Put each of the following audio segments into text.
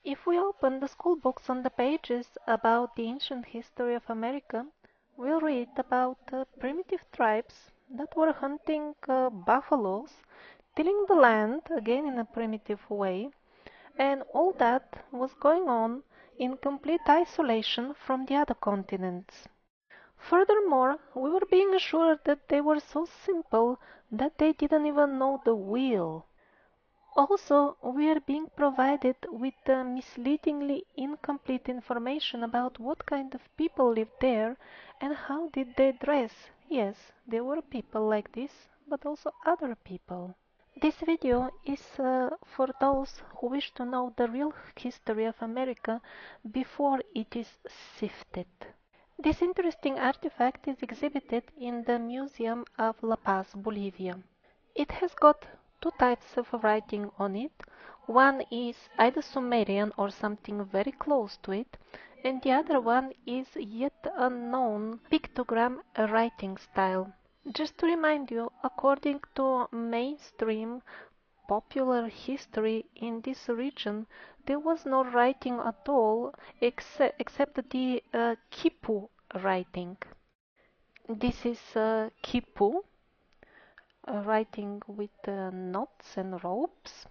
If we open the school books on the pages about the ancient history of America, we'll read about primitive tribes that were hunting buffaloes, tilling the land again in a primitive way, and all that was going on in complete isolation from the other continents. Furthermore, we were being assured that they were so simple that they didn't even know the wheel. Also, we are being provided with misleadingly incomplete information about what kind of people lived there and how did they dress. Yes, there were people like this, but also other people. This video is for those who wish to know the real history of America before it is sifted. This interesting artifact is exhibited in the Museum of La Paz, Bolivia. It has got two types of writing on it. One is either Sumerian or something very close to it, and the other one is yet unknown pictogram writing style. Just to remind you, according to mainstream popular history in this region, there was no writing at all except the Quipu writing. This is Quipu, writing with knots and ropes.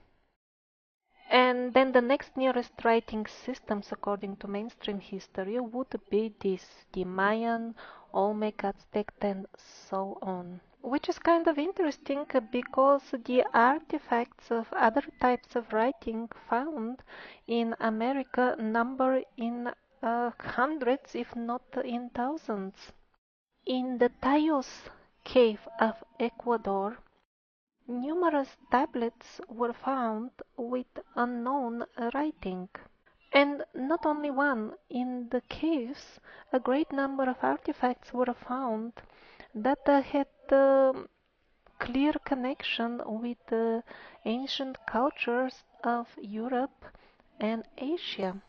And then the next nearest writing systems, according to mainstream history, would be this, the Mayan, Olmec, Aztec, and so on. Which is kind of interesting because the artifacts of other types of writing found in America number in hundreds, if not in thousands. In the Tayos cave of Ecuador, numerous tablets were found with unknown writing. And not only one, in the caves, a great number of artifacts were found that had clear connection with the ancient cultures of Europe and Asia.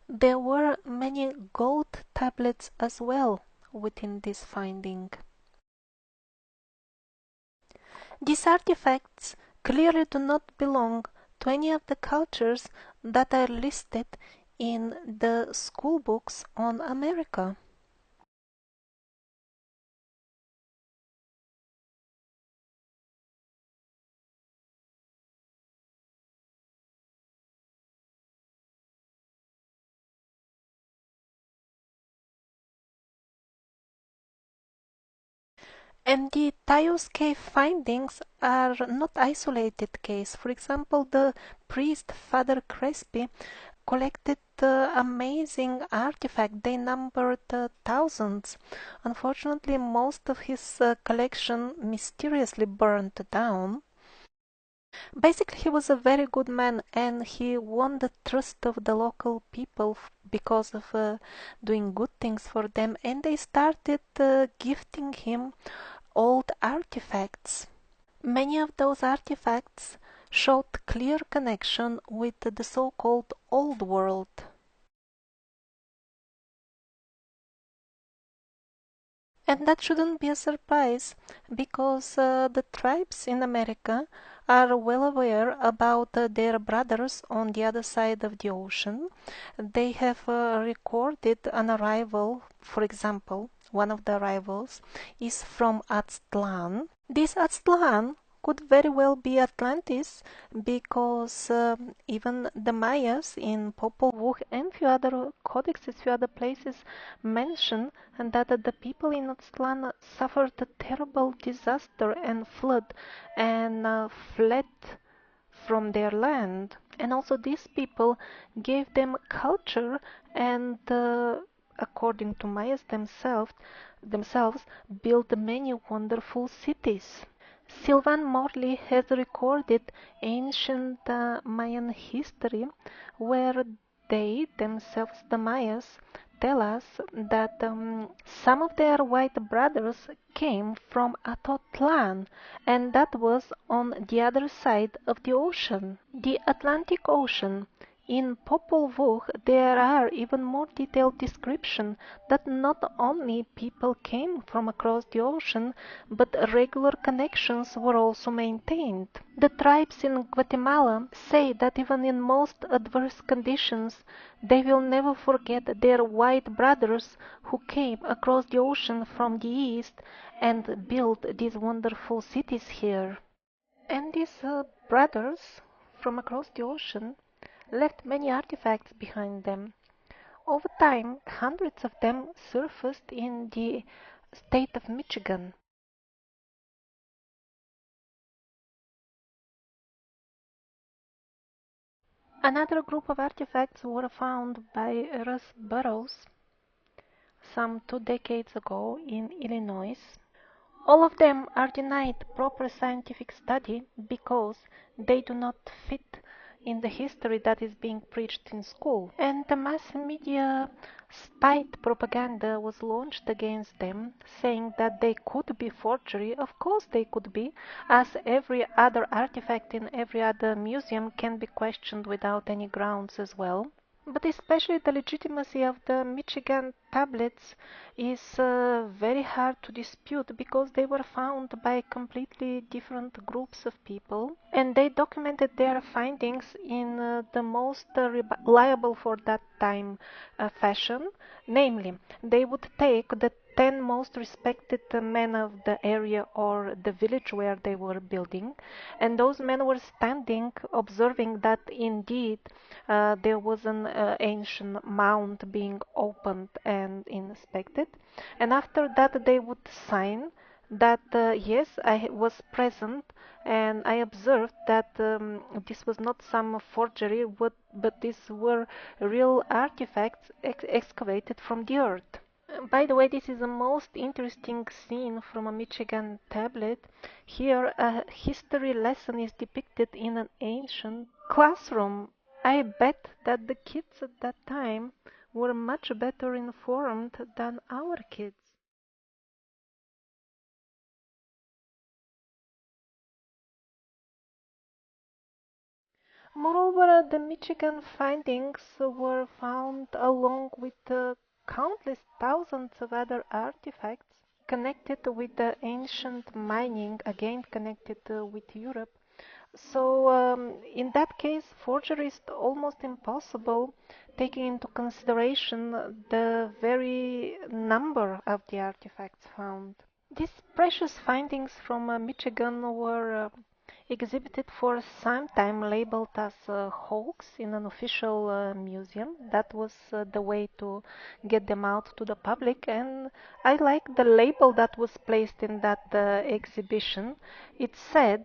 There were many gold tablets as well within this finding. These artifacts clearly do not belong to any of the cultures that are listed in the school books on America. And the Tayos cave findings are not isolated case. For example, the priest Father Crespi collected amazing artifacts. They numbered thousands. Unfortunately, most of his collection mysteriously burned down. Basically, he was a very good man and he won the trust of the local people because of doing good things for them, and they started gifting him old artifacts. Many of those artifacts showed clear connection with the so-called Old World. And that shouldn't be a surprise, because the tribes in America are well aware about their brothers on the other side of the ocean. They have recorded an arrival, for example, one of the arrivals is from Aztlan. This Aztlan could very well be Atlantis, because even the Mayas in Popol Vuh and few other codexes, few other places mention that the people in Aztlan suffered a terrible disaster and flood and fled from their land. And also these people gave them culture and according to Mayas themselves built many wonderful cities. Sylvan Morley has recorded ancient Mayan history where they themselves, the Mayas, tell us that some of their white brothers came from Atotlan, and that was on the other side of the ocean. The Atlantic Ocean In Popol Vuh there are even more detailed descriptions that not only people came from across the ocean, but regular connections were also maintained. The tribes in Guatemala say that even in most adverse conditions, they will never forget their white brothers who came across the ocean from the east and built these wonderful cities here. And these brothers from across the ocean left many artifacts behind them. Over time, hundreds of them surfaced in the state of Michigan. Another group of artifacts were found by Russ Burroughs some 2 decades ago in Illinois. All of them are denied proper scientific study because they do not fit in the history that is being preached in school. And the mass media spite propaganda was launched against them, saying that they could be forgery. Of course they could be, as every other artifact in every other museum can be questioned without any grounds as well. But especially the legitimacy of the Michigan tablets is very hard to dispute because they were found by completely different groups of people and they documented their findings in the most reliable for that time fashion. Namely, they would take the 10 most respected men of the area or the village where they were building, and those men were standing observing that indeed there was an ancient mound being opened and inspected, and after that they would sign that yes, I was present and I observed that this was not some forgery, but these were real artifacts excavated from the earth. By the way, this is the most interesting scene from a Michigan tablet. Here, a history lesson is depicted in an ancient classroom. I bet that the kids at that time were much better informed than our kids. Moreover, the Michigan findings were found along with countless thousands of other artifacts connected with the ancient mining, again connected with Europe. So, in that case, forgery is almost impossible, taking into consideration the very number of the artifacts found. These precious findings from Michigan were exhibited for some time labeled as a hoax in an official museum. That was the way to get them out to the public, and I like the label that was placed in that exhibition. It said,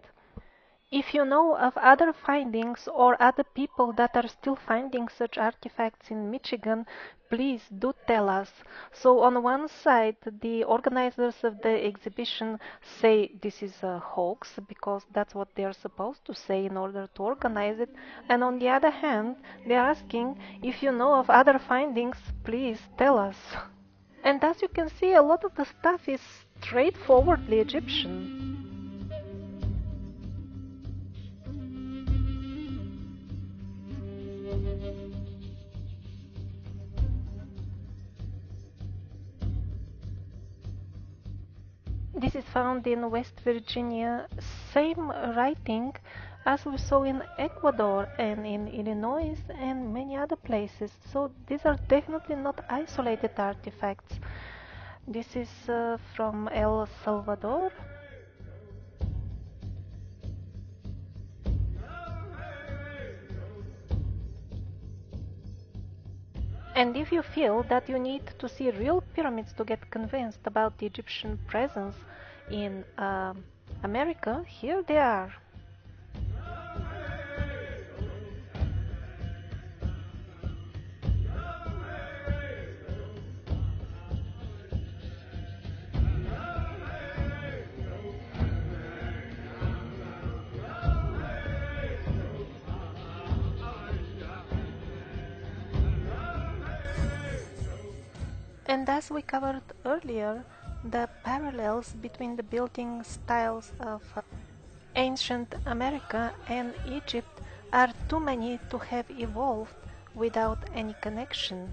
if you know of other findings or other people that are still finding such artifacts in Michigan, please do tell us. So on one side, the organizers of the exhibition say this is a hoax because that's what they're supposed to say in order to organize it. And on the other hand, they're asking if you know of other findings, please tell us. And as you can see, a lot of the stuff is straightforwardly Egyptian. This is found in West Virginia, same writing as we saw in Ecuador and in Illinois and many other places. So these are definitely not isolated artifacts. This is from El Salvador. And if you feel that you need to see real pyramids to get convinced about the Egyptian presence in America, here they are. And as we covered earlier, the parallels between the building styles of ancient America and Egypt are too many to have evolved without any connection.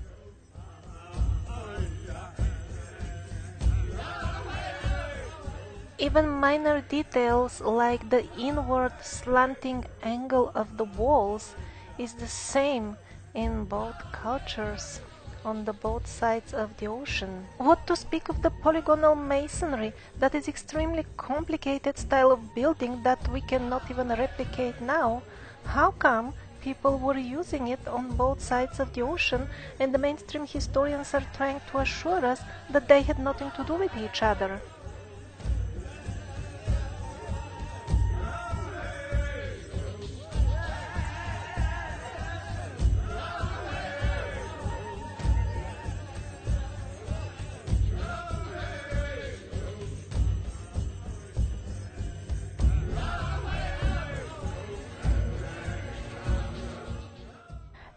Even minor details like the inward slanting angle of the walls is the same in both cultures on the both sides of the ocean. What to speak of the polygonal masonry, that is extremely complicated style of building that we cannot even replicate now? How come people were using it on both sides of the ocean and the mainstream historians are trying to assure us that they had nothing to do with each other?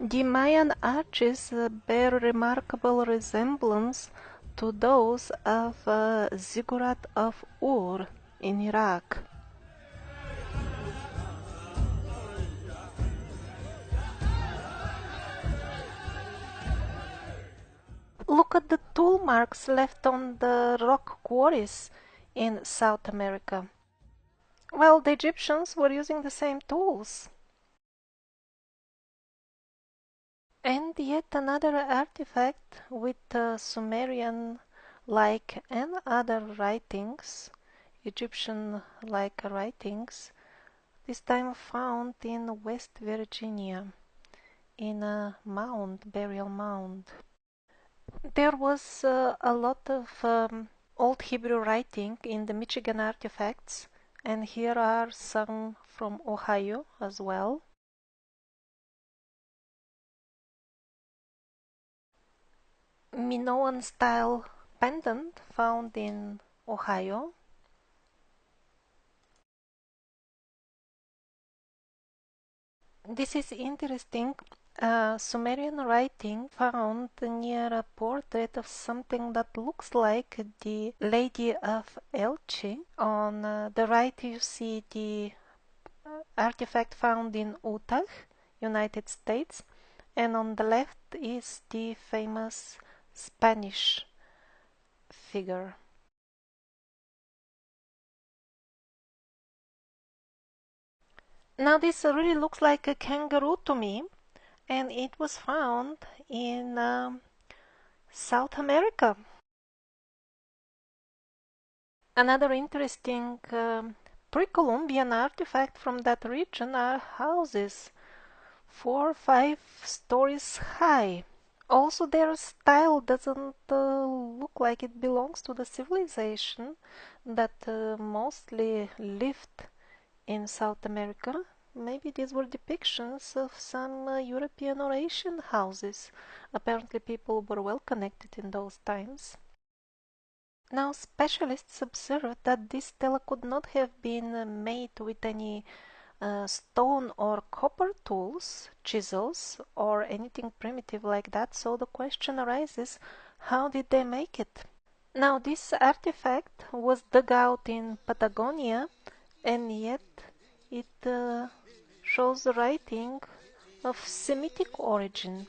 The Mayan arches bear remarkable resemblance to those of Ziggurat of Ur in Iraq. Look at the tool marks left on the rock quarries in South America. Well, the Egyptians were using the same tools. And yet another artifact with Sumerian-like and other writings, Egyptian-like writings, this time found in West Virginia, in a mound, burial mound. There was a lot of Old Hebrew writing in the Michigan artifacts, and here are some from Ohio as well. Minoan style pendant found in Ohio. This is interesting. Sumerian writing found near a portrait of something that looks like the Lady of Elche. On the right you see the artifact found in Utah, United States, and on the left is the famous Spanish figure. Now this really looks like a kangaroo to me, and it was found in South America. Another interesting pre-Columbian artifact from that region are houses, 4 or 5 stories high. Also their style doesn't look like it belongs to the civilization that mostly lived in South America. Maybe these were depictions of some European or Asian houses. Apparently people were well connected in those times. Now specialists observed that this stela could not have been made with any stone or copper tools, chisels, or anything primitive like that, so the question arises, how did they make it? Now this artifact was dug out in Patagonia, and yet it shows the writing of Semitic origin.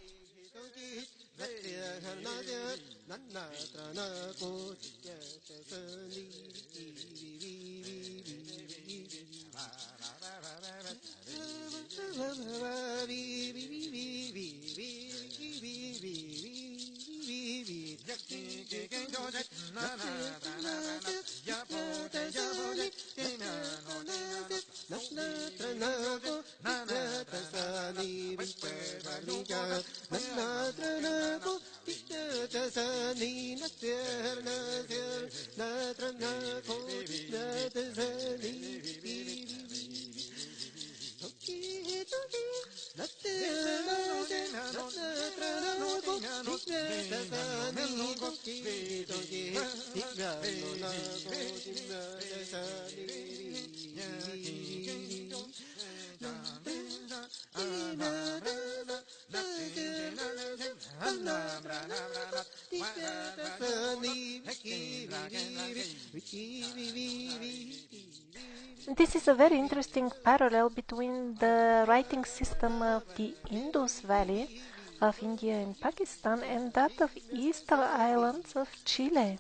This is a very interesting parallel between the writing system of the Indus Valley of India and Pakistan and that of Eastern Islands of Chile.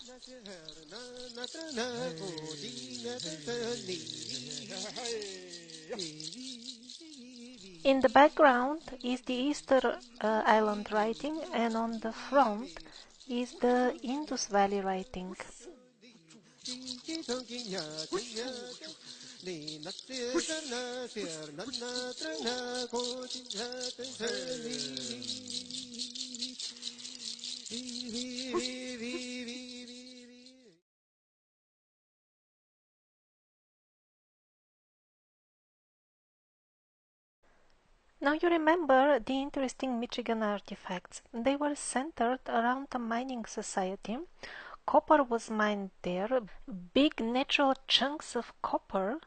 In the background is the Eastern Island writing, and on the front is the Indus Valley writing. Now you remember the interesting Michigan artifacts. They were centered around a mining society. Copper was mined there. Big natural chunks of copper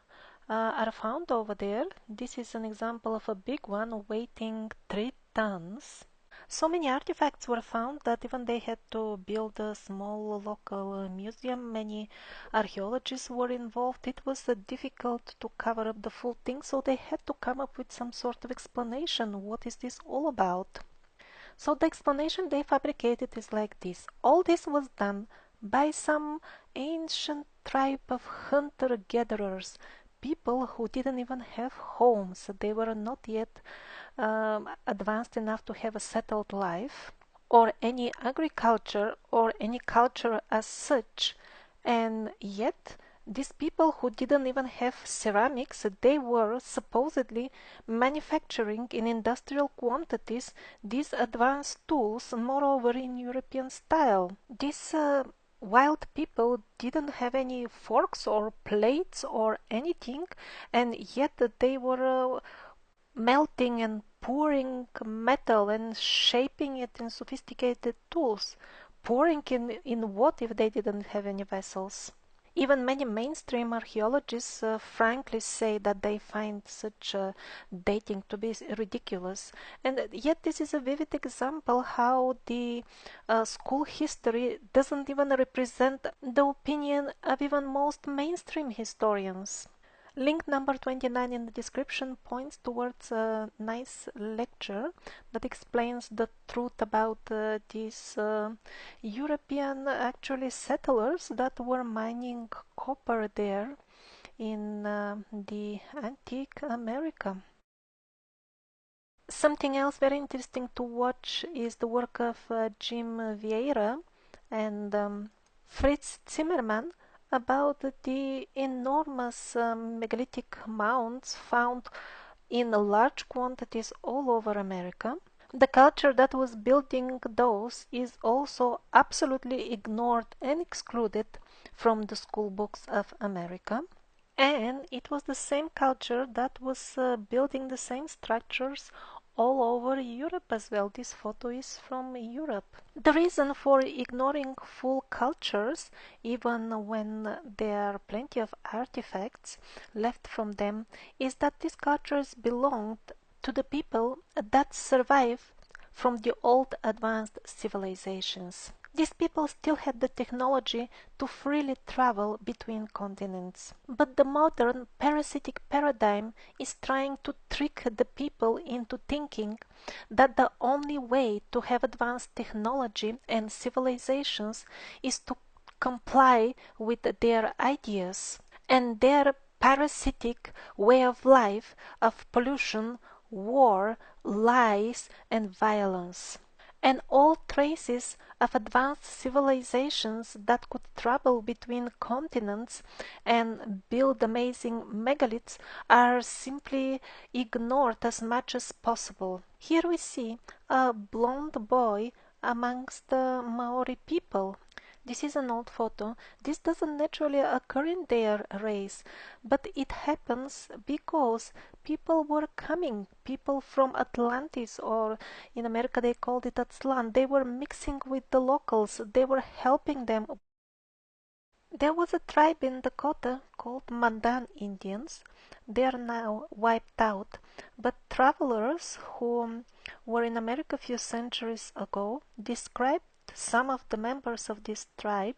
are found over there. This is an example of a big one weighing 3 tons. So many artifacts were found that even they had to build a small local museum. Many archaeologists were involved. It was difficult to cover up the full thing, so they had to come up with some sort of explanation. What is this all about? So the explanation they fabricated is like this. All this was done by some ancient tribe of hunter-gatherers, people who didn't even have homes. They were not yet advanced enough to have a settled life or any agriculture or any culture as such, and yet these people who didn't even have ceramics, they were supposedly manufacturing in industrial quantities these advanced tools, moreover in European style. These wild people didn't have any forks or plates or anything, and yet they were melting and pouring metal and shaping it in sophisticated tools. Pouring in what if they didn't have any vessels? Even many mainstream archaeologists frankly say that they find such dating to be ridiculous. And yet this is a vivid example how the school history doesn't even represent the opinion of even most mainstream historians. Link number 29 in the description points towards a nice lecture that explains the truth about these European actually settlers that were mining copper there in the antique America. Something else very interesting to watch is the work of Jim Vieira and Fritz Zimmermann about the enormous megalithic mounds found in large quantities all over America. The culture that was building those is also absolutely ignored and excluded from the school books of America. And it was the same culture that was building the same structures all over Europe as well. This photo is from Europe. The reason for ignoring full cultures, even when there are plenty of artifacts left from them, is that these cultures belonged to the people that survived from the old advanced civilizations. These people still had the technology to freely travel between continents. But the modern parasitic paradigm is trying to trick the people into thinking that the only way to have advanced technology and civilizations is to comply with their ideas and their parasitic way of life of pollution, war, lies, and violence. And all traces of advanced civilizations that could travel between continents and build amazing megaliths are simply ignored as much as possible. Here we see a blond boy amongst the Maori people. This is an old photo. This doesn't naturally occur in their race, but it happens because people were coming, people from Atlantis, or in America they called it Aztlan. They were mixing with the locals, they were helping them. There was a tribe in Dakota called Mandan Indians. They are now wiped out, but travelers who were in America a few centuries ago described some of the members of this tribe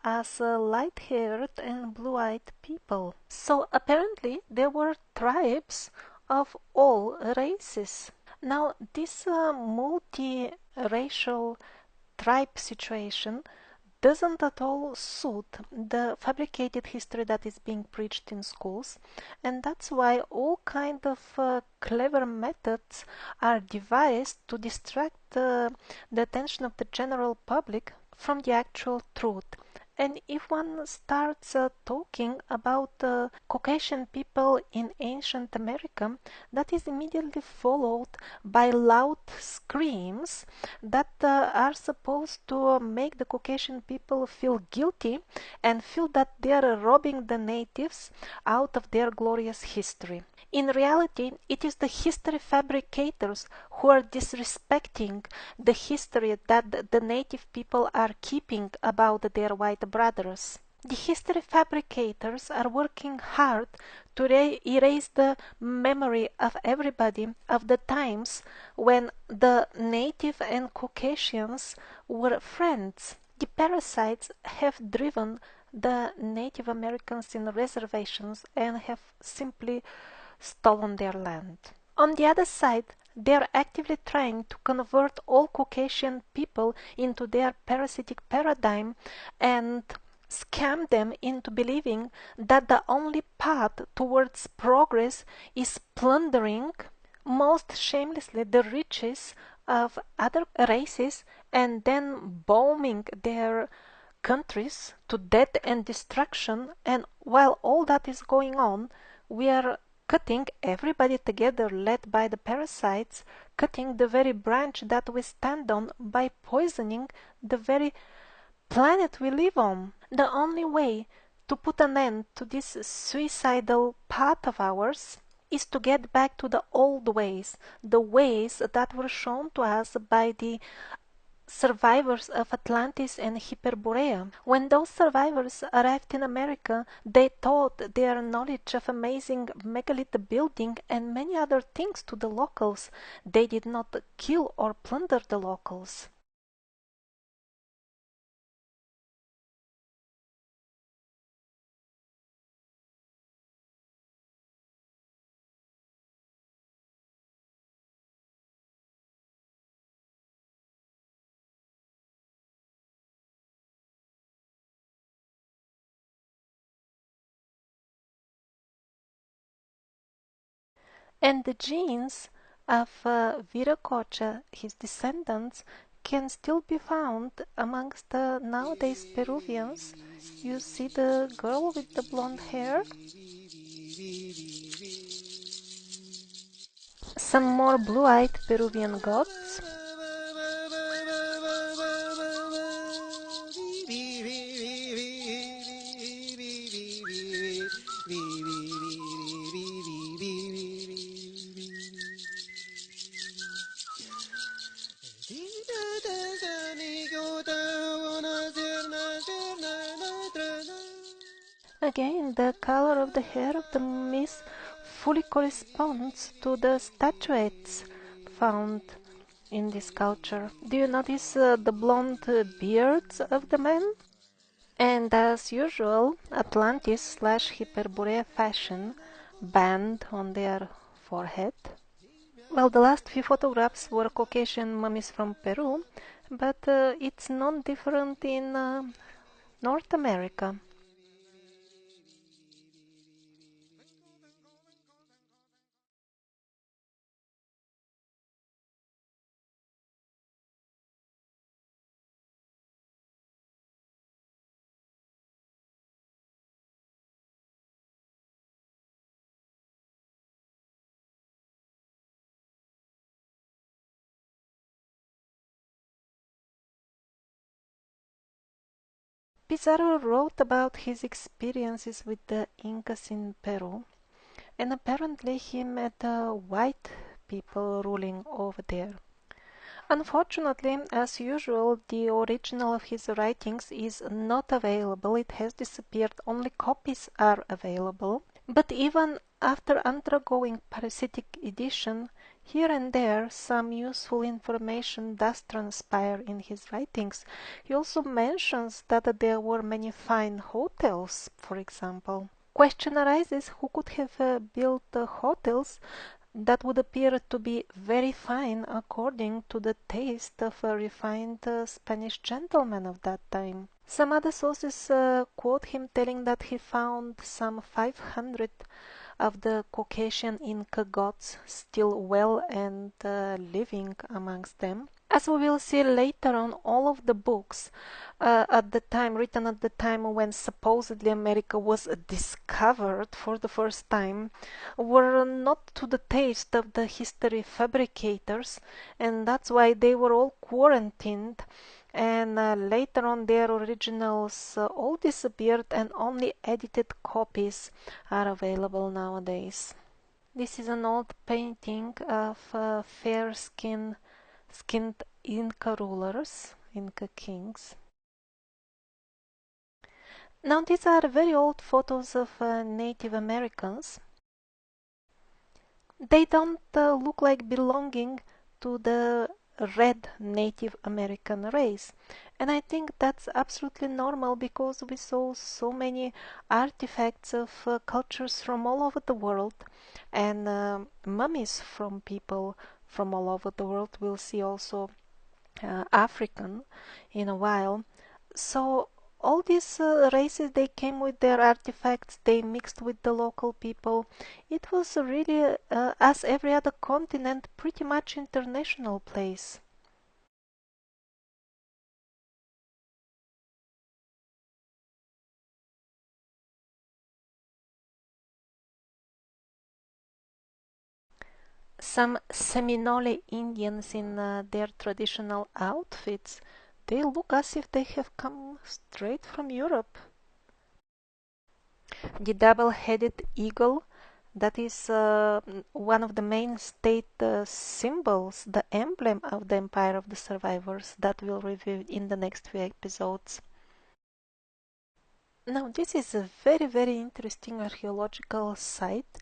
as light-haired and blue-eyed people. So apparently there were tribes of all races. Now this multi-racial tribe situation doesn't at all suit the fabricated history that is being preached in schools, and that's why all kind of clever methods are devised to distract the attention of the general public from the actual truth. And if one starts talking about Caucasian people in ancient America, that is immediately followed by loud screams that are supposed to make the Caucasian people feel guilty and feel that they are robbing the natives out of their glorious history. In reality, it is the history fabricators who are disrespecting the history that the native people are keeping about their white brothers. The history fabricators are working hard to erase the memory of everybody of the times when the native and Caucasians were friends. The parasites have driven the Native Americans in reservations and have simply stolen their land. On the other side, they are actively trying to convert all Caucasian people into their parasitic paradigm and scam them into believing that the only path towards progress is plundering most shamelessly the riches of other races and then bombing their countries to death and destruction. And while all that is going on, we are cutting everybody together, led by the parasites, cutting the very branch that we stand on by poisoning the very planet we live on. The only way to put an end to this suicidal path of ours is to get back to the old ways, the ways that were shown to us by the survivors of Atlantis and Hyperborea. When those survivors arrived in America, they taught their knowledge of amazing megalith building and many other things to the locals. They did not kill or plunder the locals. And the genes of Viracocha, his descendants, can still be found amongst the nowadays Peruvians. You see the girl with the blonde hair? Some more blue-eyed Peruvian gods. Again, the color of the hair of the mummies fully corresponds to the statuettes found in this culture. Do you notice the blonde beards of the men? And as usual, Atlantis slash Hyperborea fashion band on their forehead. Well, the last few photographs were Caucasian mummies from Peru, but it's not different in North America. Pizarro wrote about his experiences with the Incas in Peru, and apparently he met white people ruling over there. Unfortunately, as usual, the original of his writings is not available. It has disappeared. Only copies are available. But even after undergoing parasitic edition, Here and there, some useful information does transpire in his writings. He also mentions that there were many fine hotels, for example. Question arises, who could have built hotels that would appear to be very fine according to the taste of a refined Spanish gentleman of that time? Some other sources quote him telling that he found some 500 of the Caucasian Inca gods still well and living amongst them. As we will see later on, all of the books written at the time when supposedly America was discovered for the first time, were not to the taste of the history fabricators, and that's why they were all quarantined. And later on, their originals all disappeared, and only edited copies are available nowadays. This is an old painting of fair-skinned Inca rulers, Inca kings. Now these are very old photos of Native Americans. They don't look like belonging to the red Native American race, and I think that's absolutely normal because we saw so many artifacts of cultures from all over the world, and mummies from people from all over the world. We'll see also African in a while. So all these races, they came with their artifacts, they mixed with the local people. It was really, as every other continent, pretty much international place. Some Seminole Indians in their traditional outfits, they look as if they have come straight from Europe. The double-headed eagle, that is one of the main state symbols, the emblem of the Empire of the Survivors, that we'll review in the next few episodes. Now, this is a very, very interesting archaeological site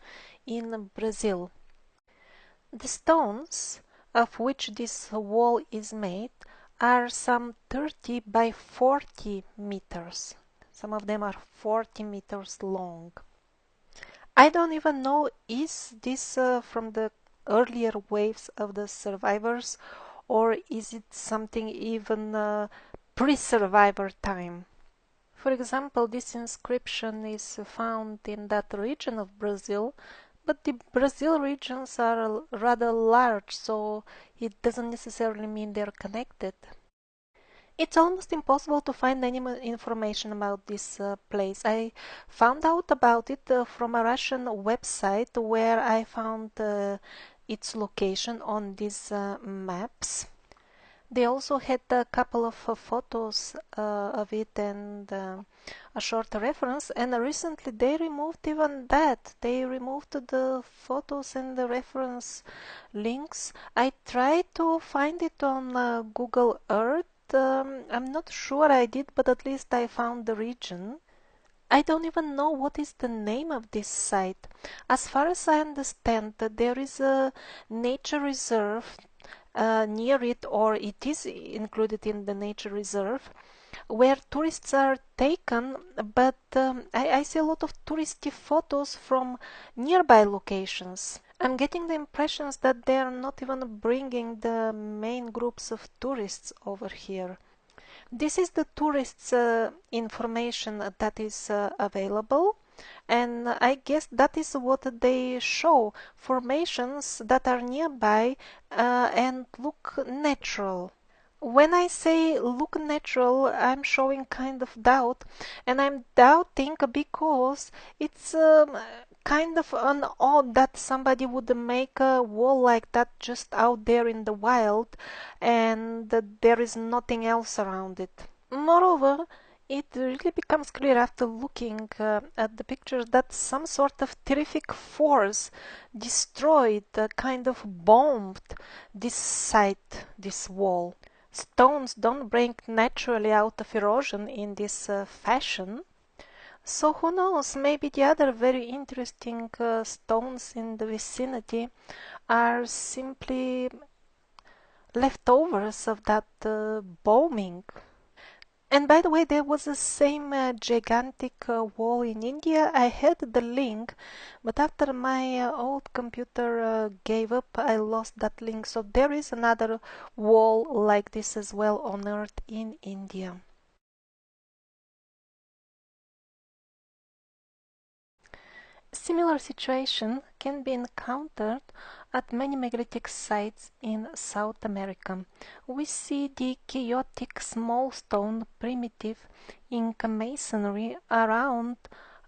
in Brazil. The stones of which this wall is made are some 30 by 40 meters. Some of them are 40 meters long. I don't even know, is this from the earlier waves of the survivors, or is it something even pre-survivor time? For example, this inscription is found in that region of Brazil, but the Brazil regions are rather large, so it doesn't necessarily mean they're connected. It's almost impossible to find any information about this place. I found out about it from a Russian website where I found its location on these maps. They also had a couple of photos of it and a short reference, and recently they removed even that. They removed the photos and the reference links. I tried to find it on Google Earth. I'm not sure I did, but at least I found the region. I don't even know what is the name of this site. As far as I understand, there is a nature reserve near it, or it is included in the nature reserve, where tourists are taken, but I see a lot of touristy photos from nearby locations. I'm getting the impressions that they are not even bringing the main groups of tourists over here. This is the tourists' information that is available, and I guess that is what they show, formations that are nearby and look natural. When I say look natural, I'm showing kind of doubt, and I'm doubting because it's kind of an odd that somebody would make a wall like that just out there in the wild, and there is nothing else around it. Moreover, it really becomes clear after looking at the pictures that some sort of terrific force destroyed, kind of bombed this site, this wall. Stones don't break naturally out of erosion in this fashion, So who knows, maybe the other very interesting stones in the vicinity are simply leftovers of that bombing. And by the way, there was the same gigantic wall in India. I had the link, but after my old computer gave up, I lost that link. So there is another wall like this as well on Earth in India. Similar situation can be encountered at many megalithic sites in South America. We see the chaotic small stone primitive Inca masonry around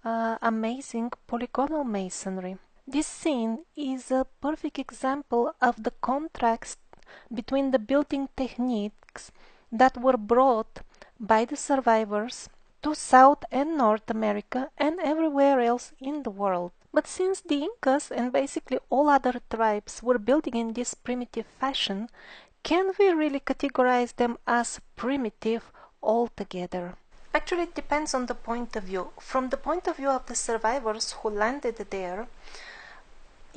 amazing polygonal masonry. This scene is a perfect example of the contrast between the building techniques that were brought by the survivors to South and North America and everywhere else in the world. But since the Incas and basically all other tribes were building in this primitive fashion, can we really categorize them as primitive altogether? Actually, it depends on the point of view. From the point of view of the survivors who landed there,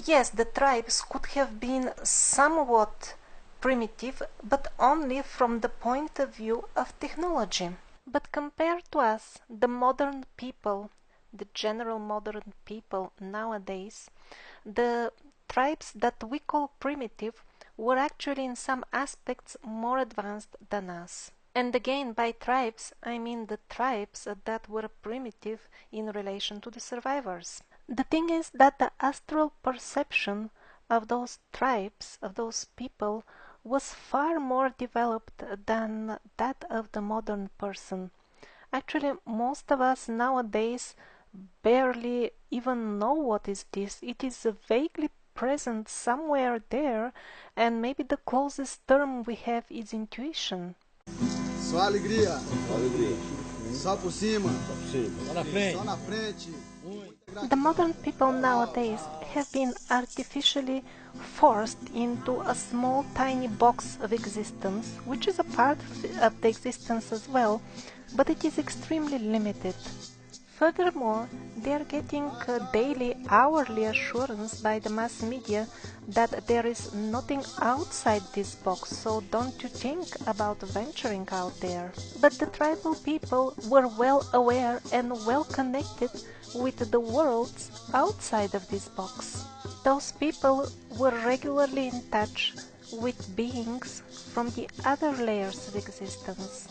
yes, the tribes could have been somewhat primitive, but only from the point of view of technology. But compared to us, the modern people, the general modern people nowadays, the tribes that we call primitive were actually in some aspects more advanced than us. And again, by tribes, I mean the tribes that were primitive in relation to the survivors. The thing is that the astral perception of those tribes, of those people, was far more developed than that of the modern person. Actually, most of us nowadays barely even know what is this. It is vaguely present somewhere there, and maybe the closest term we have is intuition. Só alegria. Só alegria. Só por cima. Só na frente. Só na frente. The modern people nowadays have been artificially forced into a small tiny box of existence, which is a part of the existence as well, but it is extremely limited. Furthermore, they are getting daily, hourly assurance by the mass media that there is nothing outside this box, so don't you think about venturing out there. But the tribal people were well aware and well connected with the worlds outside of this box. Those people were regularly in touch with beings from the other layers of existence.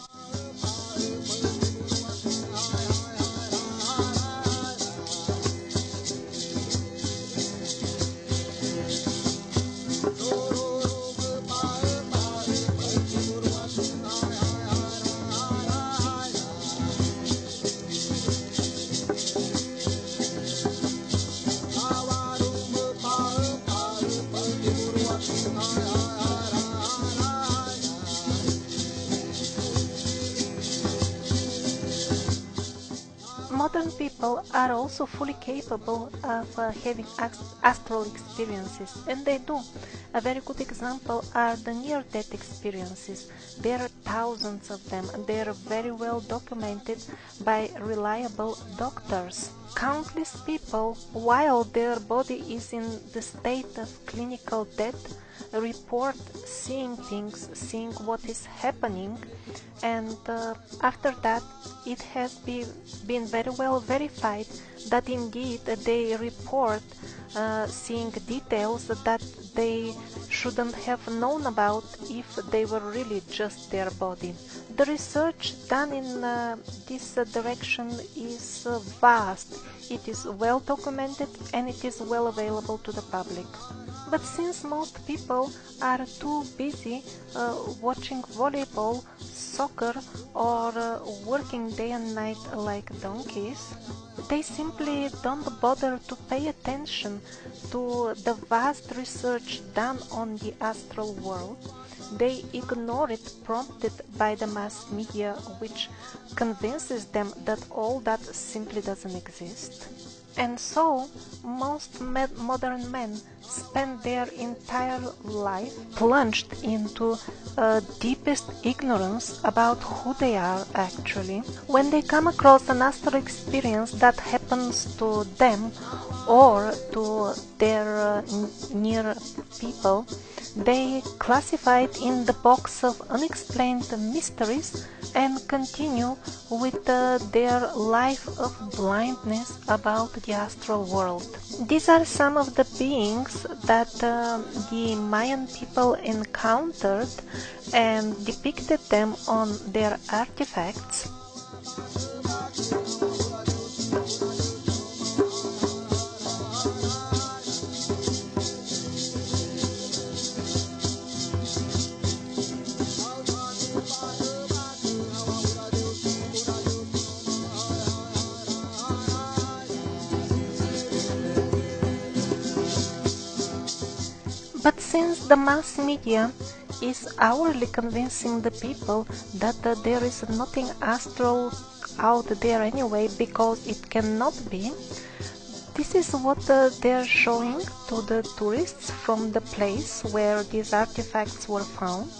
Modern people are also fully capable of having astral experiences, and they do. A very good example are the near-death experiences. There are thousands of them, and they are very well documented by reliable doctors. Countless people, while their body is in the state of clinical death, report seeing things, seeing what is happening, and after that it has been very well verified that indeed they report seeing details that they shouldn't have known about if they were really just their body. The research done in this direction is vast. It is well documented and it is well available to the public. But since most people are too busy watching volleyball, soccer, or working day and night like donkeys, they simply don't bother to pay attention to the vast research done on the astral world. They ignore it, prompted by the mass media, which convinces them that all that simply doesn't exist. And so, most modern men spend their entire life plunged into deepest ignorance about who they are actually. When they come across an astral experience that happens to them or to their near people, they classify it in the box of unexplained mysteries and continue with their life of blindness about the astral world. These are some of the beings that the Mayan people encountered and depicted them on their artifacts. But since the mass media is hourly convincing the people that there is nothing astral out there anyway because it cannot be, this is what they're showing to the tourists from the place where these artifacts were found,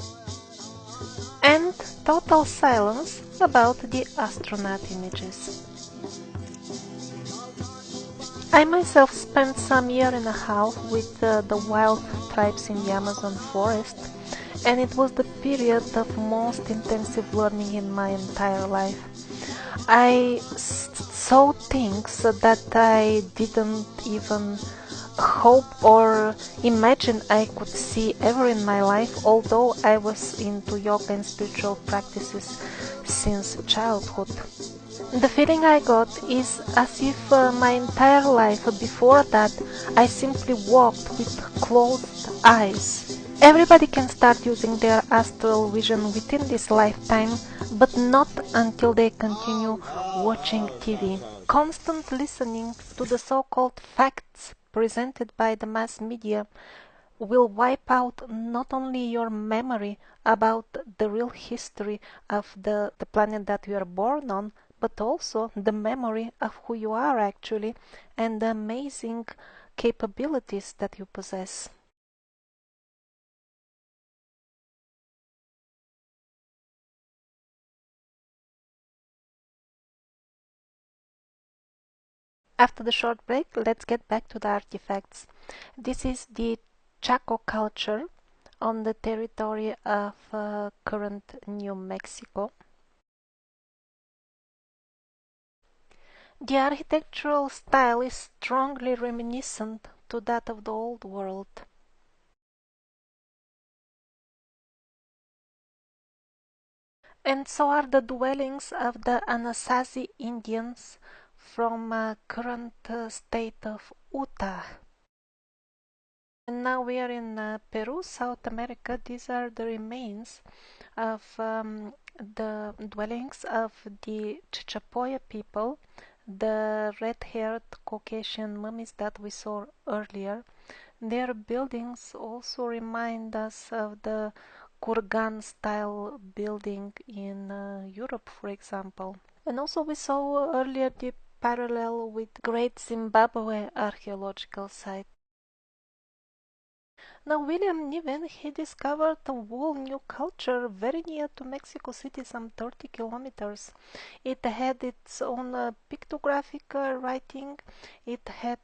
and total silence about the astronaut images. I myself spent some year and a half with the wild tribes in the Amazon forest, and it was the period of most intensive learning in my entire life. I saw things that I didn't even hope or imagine I could see ever in my life, although I was into yoga and spiritual practices since childhood. The feeling I got is as if my entire life before that I simply walked with closed eyes. Everybody can start using their astral vision within this lifetime, but not until they continue watching TV. Constant listening to the so-called facts presented by the mass media will wipe out not only your memory about the real history of the planet that you are born on, but also the memory of who you are actually and the amazing capabilities that you possess. After the short break, let's get back to the artifacts. This is the Chaco culture on the territory of current New Mexico. The architectural style is strongly reminiscent to that of the Old World. And so are the dwellings of the Anasazi Indians from current state of Utah. And now we are in Peru, South America. These are the remains of the dwellings of the Chichapoya people, the red-haired Caucasian mummies that we saw earlier. Their buildings also remind us of the Kurgan style building in Europe, for example. And also we saw earlier the parallel with Great Zimbabwe archaeological site. Now William Niven, he discovered a whole new culture very near to Mexico City, some 30 kilometers. It had its own pictographic writing. It had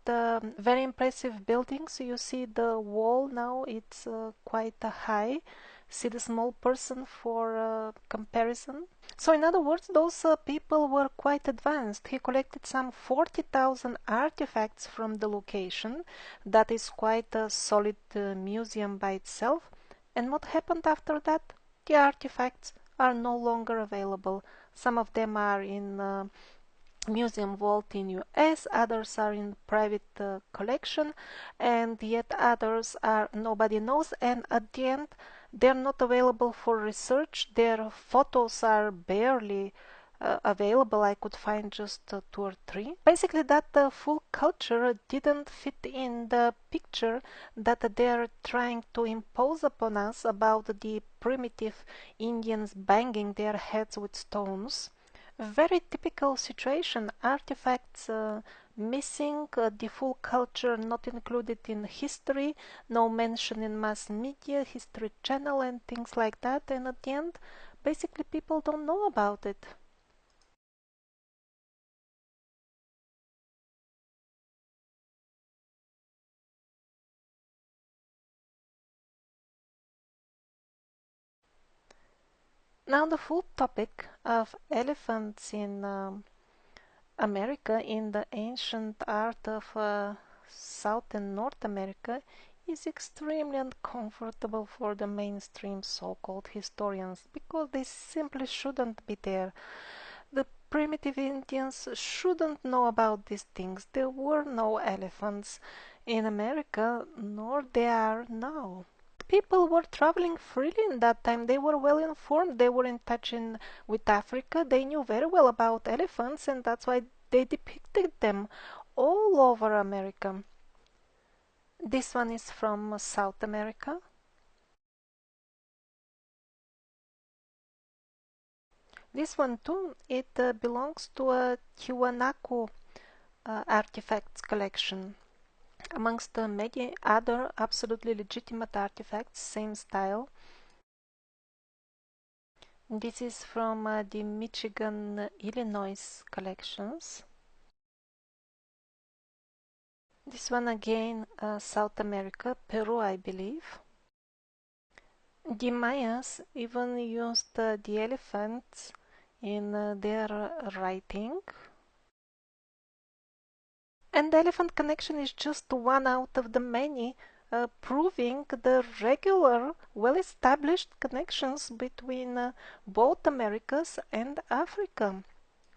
very impressive buildings. You see the wall now, it's quite high. See the small person for comparison. So in other words, those people were quite advanced. He collected some 40,000 artifacts from the location. That is quite a solid museum by itself. And what happened after that? The artifacts are no longer available. Some of them are in museum vault in US, others are in private collection, and yet others are nobody knows, and at the end they're not available for research. Their photos are barely available. I could find just 2 or 3. Basically that full culture didn't fit in the picture that they're trying to impose upon us about the primitive Indians banging their heads with stones. A very typical situation. Artifacts missing the full culture, not included in history, no mention in mass media, history channel and things like that, and at the end basically people don't know about it. Now the full topic of elephants in America, in the ancient art of South and North America, is extremely uncomfortable for the mainstream so-called historians because they simply shouldn't be there. The primitive Indians shouldn't know about these things. There were no elephants in America, nor there are now. People were traveling freely in that time. They were well informed. They were in touch with Africa. They knew very well about elephants, and that's why they depicted them all over America. This one is from South America. This one too, it belongs to a Tiwanaku artifacts collection. Amongst many other absolutely legitimate artifacts, same style. This is from the Michigan, Illinois collections. This one again, South America, Peru, I believe. The Mayas even used the elephants in their writing. And the elephant connection is just one out of the many, proving the regular, well-established connections between both Americas and Africa.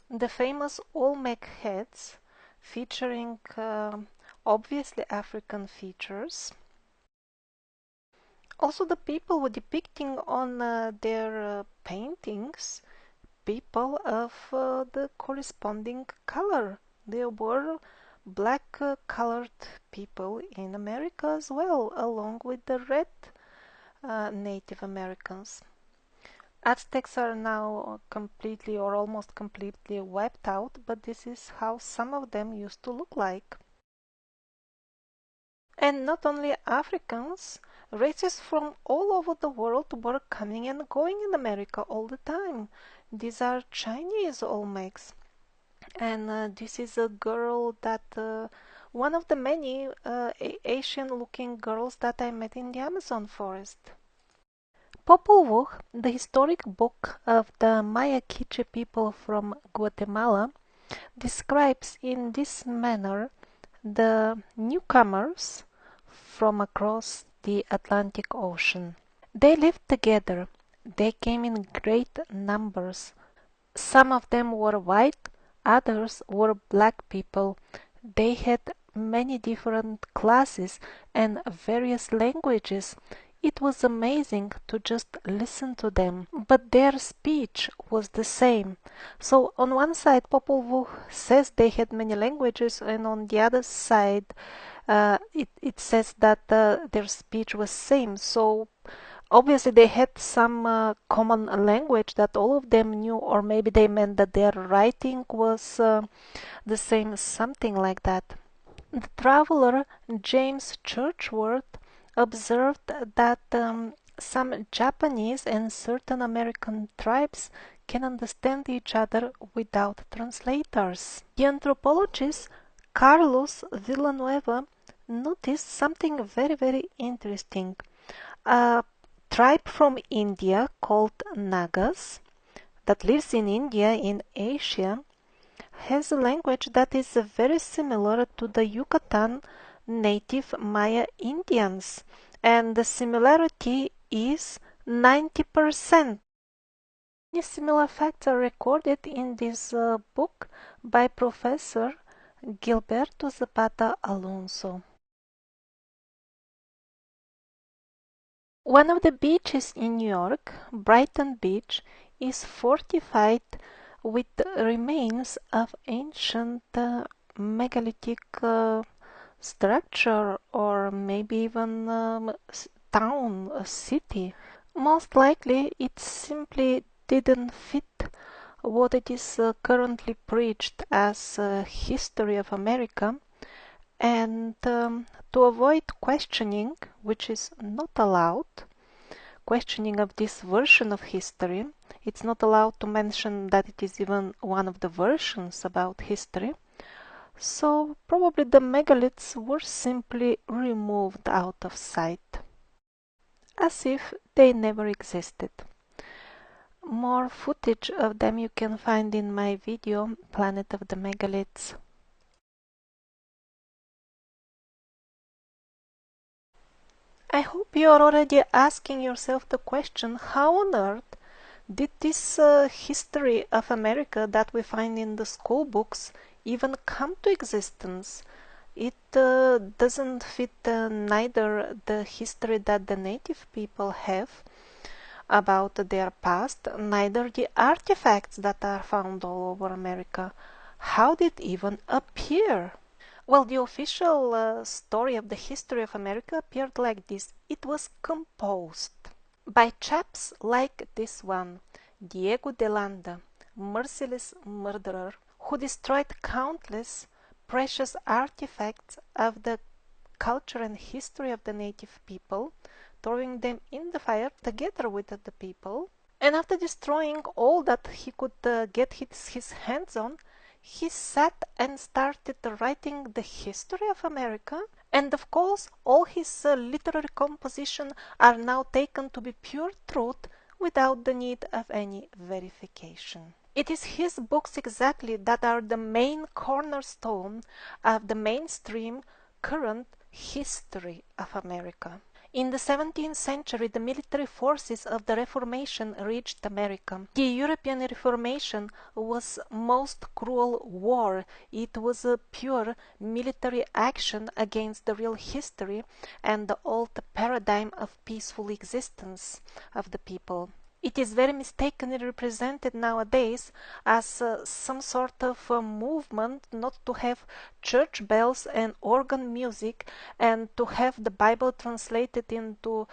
The famous Olmec heads, featuring obviously African features. Also, the people were depicting on their paintings people of the corresponding color. There were black colored people in America as well, along with the red Native Americans. Aztecs are now completely or almost completely wiped out, but this is how some of them used to look like. And not only Africans, races from all over the world were coming and going in America all the time. These are Chinese Olmecs. And this is a girl that, one of the many Asian-looking girls that I met in the Amazon forest. Popol Vuh, the historic book of the Maya Quiche people from Guatemala, describes in this manner the newcomers from across the Atlantic Ocean. They lived together. They came in great numbers. Some of them were white, others were black people. They had many different classes and various languages. It was amazing to just listen to them, but their speech was the same. So on one side Popol Vuh says they had many languages, and on the other side it says that their speech was same. So obviously they had some common language that all of them knew, or maybe they meant that their writing was the same, something like that. The traveler James Churchward observed that some Japanese and certain American tribes can understand each other without translators. The anthropologist Carlos Villanueva noticed something very, very interesting. A tribe from India called Nagas that lives in India in Asia has a language that is very similar to the Yucatan native Maya Indians, and the similarity is 90%. Many similar facts are recorded in this book by Professor Gilberto Zapata Alonso. One of the beaches in New York, Brighton Beach, is fortified with remains of ancient megalithic structure, or maybe even town, a city. Most likely it simply didn't fit what it is currently preached as history of America, and to avoid questioning, which is not allowed, questioning of this version of history. It's not allowed to mention that it is even one of the versions about history. So probably the megaliths were simply removed out of sight, as if they never existed. More footage of them you can find in my video, Planet of the Megaliths. I hope you are already asking yourself the question, how on earth did this history of America that we find in the school books even come to existence? It doesn't fit neither the history that the native people have about their past, neither the artifacts that are found all over America. How did it even appear? Well, the official story of the history of America appeared like this. It was composed by chaps like this one, Diego de Landa, merciless murderer, who destroyed countless precious artifacts of the culture and history of the native people, throwing them in the fire together with the people. And after destroying all that he could get his hands on, he sat and started writing the history of America. And of course, all his literary compositions are now taken to be pure truth without the need of any verification. It is his books exactly that are the main cornerstone of the mainstream current history of America. In the 17th century, the military forces of the Reformation reached America. The European Reformation was most cruel war. It was a pure military action against the real history and the old paradigm of peaceful existence of the people. It is very mistakenly represented nowadays as some sort of movement not to have church bells and organ music and to have the Bible translated into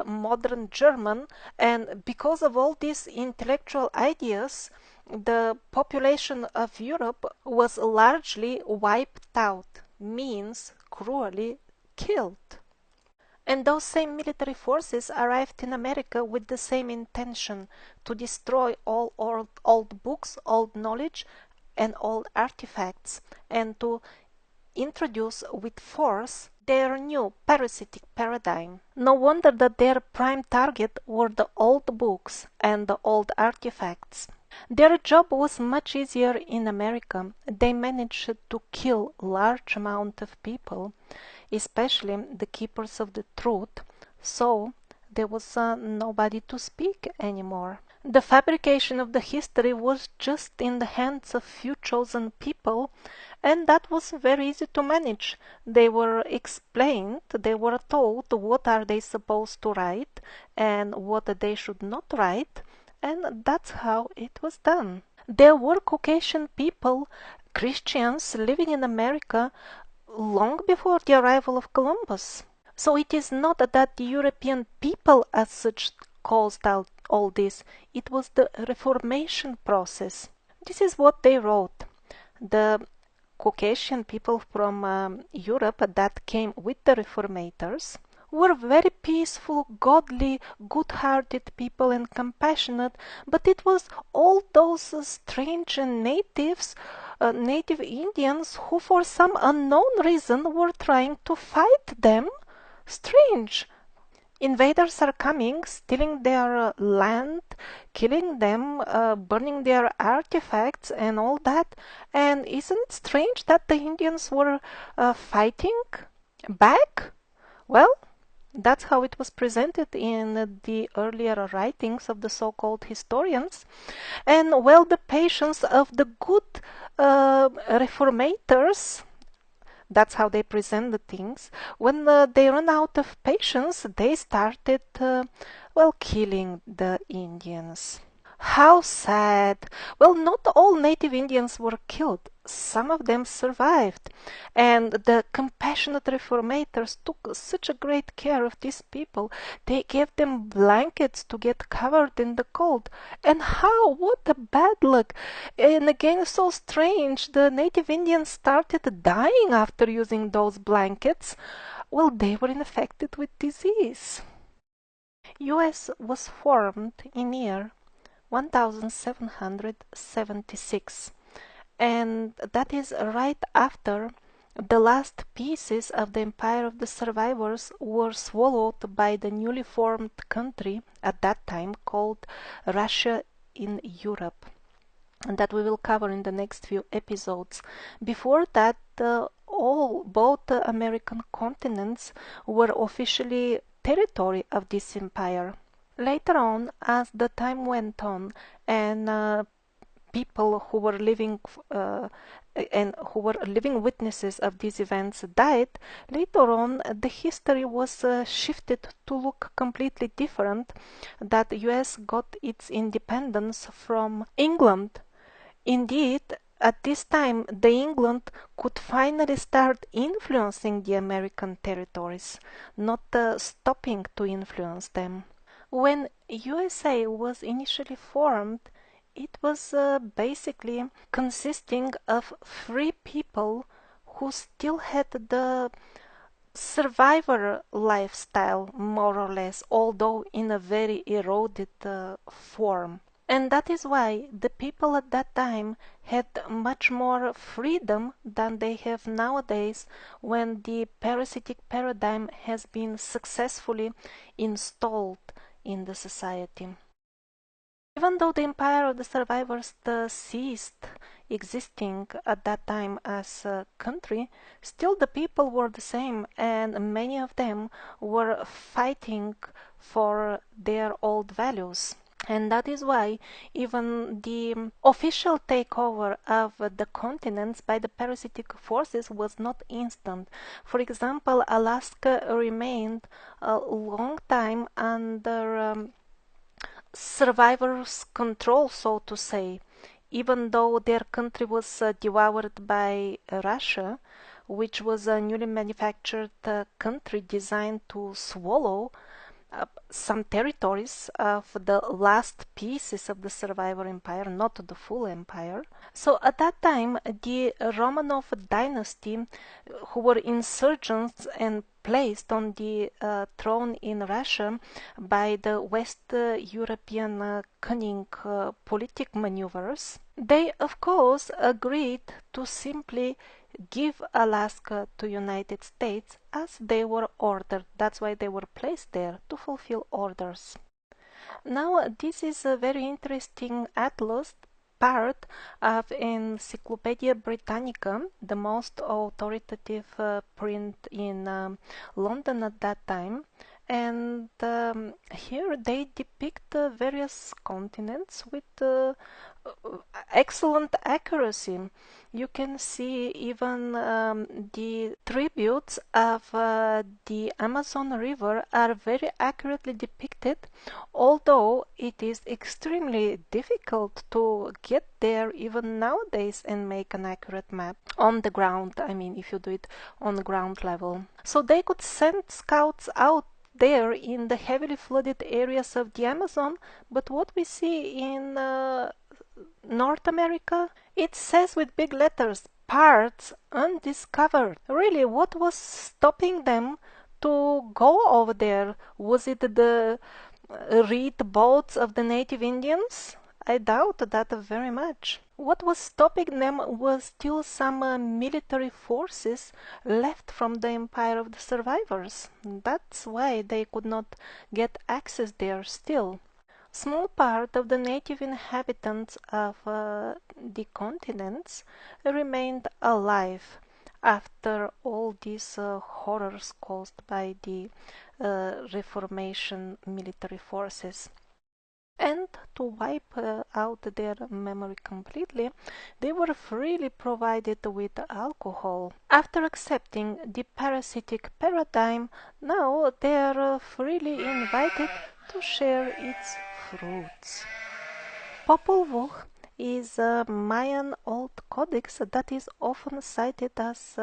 modern German. And because of all these intellectual ideas, the population of Europe was largely wiped out, means cruelly killed. And those same military forces arrived in America with the same intention, to destroy all old books, old knowledge, and old artifacts, and to introduce with force their new parasitic paradigm. No wonder that their prime target were the old books and the old artifacts. Their job was much easier in America. They managed to kill large amount of people, especially the keepers of the truth, so there was nobody to speak anymore. The fabrication of the history was just in the hands of few chosen people, and that was very easy to manage. They were explained, they were told what are they supposed to write and what they should not write, and that's how it was done. There were Caucasian people, Christians living in America long before the arrival of Columbus. So it is not that the European people as such caused out all this, it was the Reformation process. This is what they wrote. The Caucasian people from Europe that came with the Reformators were very peaceful, godly, good-hearted people and compassionate, but it was all those strange natives, native Indians, who for some unknown reason were trying to fight them. Strange. Invaders are coming, stealing their land, killing them, burning their artifacts and all that. And isn't it strange that the Indians were fighting back? Well, that's how it was presented in the earlier writings of the so-called historians. And well, the patience of the good reformators, that's how they present the things. When they run out of patience, they started, well, killing the Indians. How sad! Well, not all native Indians were killed. Some of them survived, and the compassionate reformators took such a great care of these people. They gave them blankets to get covered in the cold. And how? What a bad luck! And again, so strange. The native Indians started dying after using those blankets. Well, they were infected with disease. US was formed in year 1776, and that is right after the last pieces of the empire of the survivors were swallowed by the newly formed country at that time called Russia in Europe, and that we will cover in the next few episodes. Before that, both the American continents were officially territory of this empire. Later on, as the time went on, and people who were living witnesses of these events died, later on the history was shifted to look completely different. That US got its independence from England. Indeed, at this time, the England could finally start influencing the American territories, not stopping to influence them. When USA was initially formed, it was basically consisting of free people who still had the survivor lifestyle, more or less, although in a very eroded form. And that is why the people at that time had much more freedom than they have nowadays, when the parasitic paradigm has been successfully installed in the society. Even though the empire of the survivors ceased existing at that time as a country, still the people were the same, and many of them were fighting for their old values. And that is why even the official takeover of the continents by the parasitic forces was not instant. For example, Alaska remained a long time under survivors' control, so to say, even though their country was devoured by Russia, which was a newly manufactured country designed to swallow some territories of the last pieces of the survivor empire, not the full empire. So at that time, the Romanov dynasty, who were insurgents and placed on the throne in Russia by the West European cunning politic maneuvers, they of course agreed to simply give Alaska to United States as they were ordered. That's why they were placed there, to fulfill orders. Now, this is a very interesting atlas, part of Encyclopedia Britannica, the most authoritative print in London at that time. And here they depict various continents with excellent accuracy. You can see even the tributes of the Amazon River are very accurately depicted, although it is extremely difficult to get there even nowadays and make an accurate map on the ground. I mean, if you do it on the ground level. So they could send scouts out there in the heavily flooded areas of the Amazon, but what we see in North America, it says with big letters, parts undiscovered. Really, what was stopping them to go over there? Was it the reed boats of the native Indians? I doubt that very much. What was stopping them was still some military forces left from the empire of the survivors. That's why they could not get access there still. Small part of the native inhabitants of the continents remained alive after all these horrors caused by the Reformation military forces. And to wipe out their memory completely, they were freely provided with alcohol. After accepting the parasitic paradigm, now they are freely invited to share its fruits. Popol Vuh is a Mayan old codex that is often cited as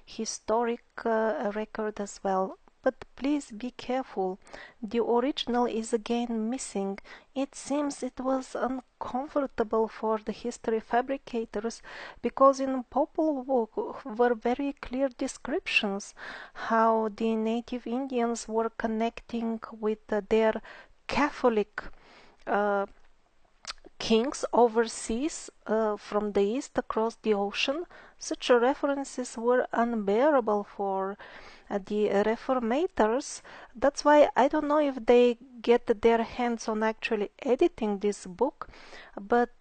historic record as well. But please be careful. The original is again missing. It seems it was uncomfortable for the history fabricators because in Popol Vuh were very clear descriptions how the native Indians were connecting with their Catholic uh, kings overseas from the east across the ocean. Such references were unbearable for the reformators. That's why I don't know if they get their hands on actually editing this book, but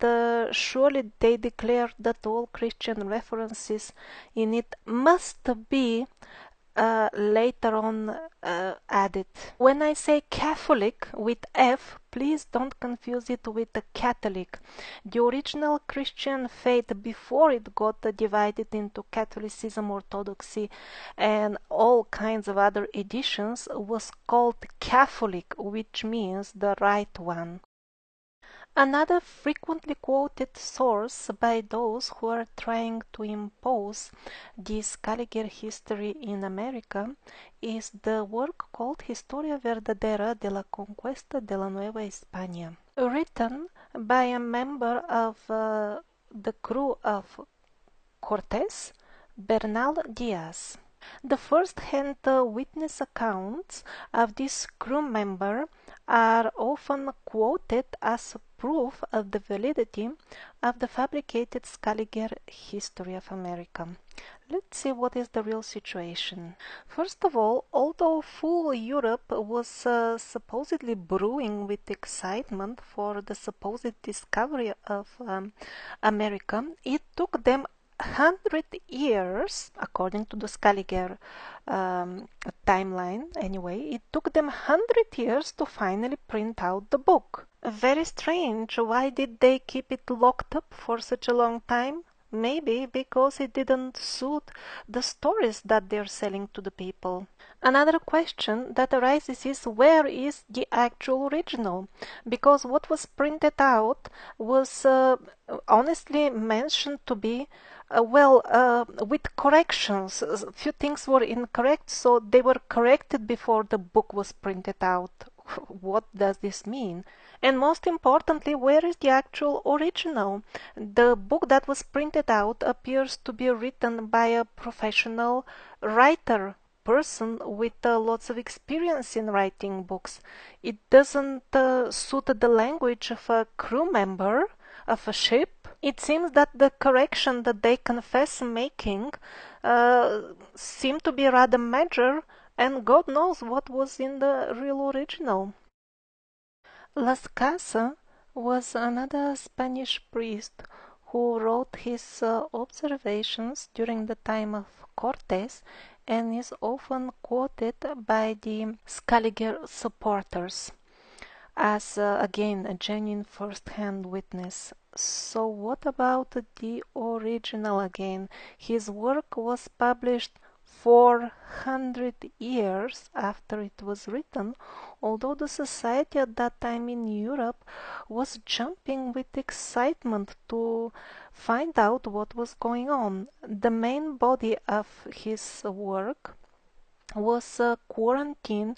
surely they declare that all Christian references in it must be later on added. When I say Catholic with F, please don't confuse it with the Catholic. The original Christian faith before it got divided into Catholicism, Orthodoxy, and all kinds of other editions was called Catholic, which means the right one. Another frequently quoted source by those who are trying to impose this Scaliger history in America is the work called Historia Verdadera de la Conquista de la Nueva España, written by a member of the crew of Cortés, Bernal Diaz. The first-hand witness accounts of this crew member are often quoted as proof of the validity of the fabricated Scaliger history of America. Let's see what is the real situation. First of all, although full Europe was supposedly brewing with excitement for the supposed discovery of America, it took them 100 years, according to the Scaliger timeline anyway, it took them 100 years to finally print out the book. Very strange. Why did they keep it locked up for such a long time? Maybe because it didn't suit the stories that they're selling to the people. Another question that arises is, where is the actual original? Because what was printed out was honestly mentioned to be with corrections. A few things were incorrect, so they were corrected before the book was printed out. What does this mean? And most importantly, where is the actual original? The book that was printed out appears to be written by a professional writer, person with lots of experience in writing books. It doesn't suit the language of a crew member of a ship. It seems that the correction that they confess making seemed to be rather major, and God knows what was in the real original. Las Casas was another Spanish priest who wrote his observations during the time of Cortés and is often quoted by the Scaliger supporters as again a genuine first-hand witness. So what about the original again? His work was published 400 years after it was written, although the society at that time in Europe was jumping with excitement to find out what was going on. The main body of his work was quarantined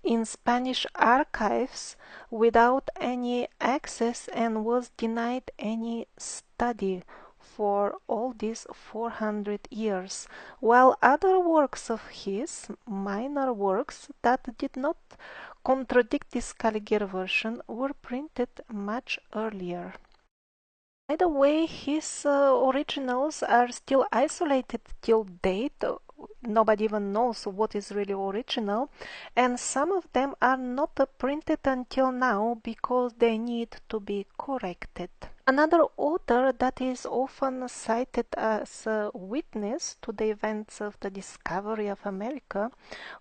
in Spanish archives without any access and was denied any study for all these 400 years, while other works of his, minor works that did not contradict this Scaliger version, were printed much earlier. By the way, his originals are still isolated till date. Nobody even knows what is really original, and some of them are not printed until now because they need to be corrected. Another author that is often cited as a witness to the events of the discovery of America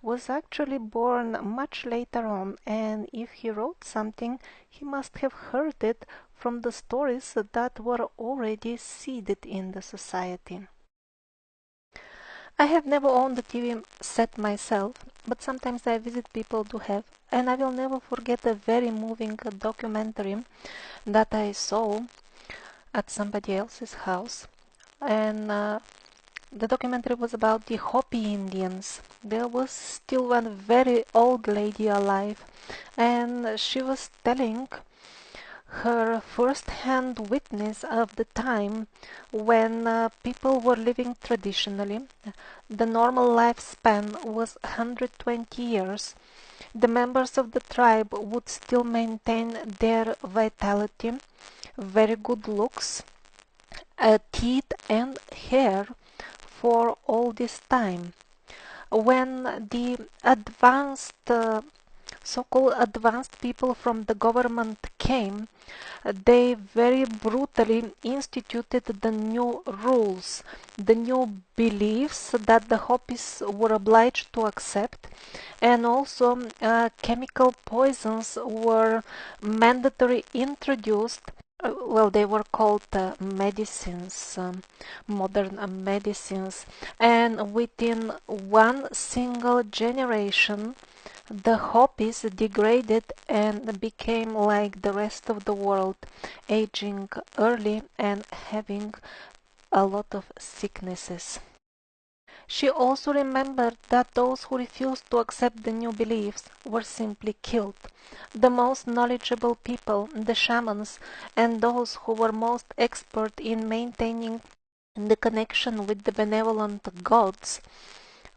was actually born much later on, and if he wrote something, he must have heard it from the stories that were already seeded in the society. I have never owned a TV set myself, but sometimes I visit people who have. And I will never forget a very moving documentary that I saw at somebody else's house. And the documentary was about the Hopi Indians. There was still one very old lady alive, and she was telling her first-hand witness of the time when people were living traditionally. The normal lifespan was 120 years. The members of the tribe would still maintain their vitality, very good looks, teeth and hair for all this time. When the so-called advanced people from the government came, they very brutally instituted the new rules, the new beliefs that the Hopis were obliged to accept, and also chemical poisons were mandatory introduced. Well, they were called medicines, modern medicines, and within one single generation, the Hopis degraded and became like the rest of the world, aging early and having a lot of sicknesses. She also remembered that those who refused to accept the new beliefs were simply killed. The most knowledgeable people, the shamans, and those who were most expert in maintaining the connection with the benevolent gods,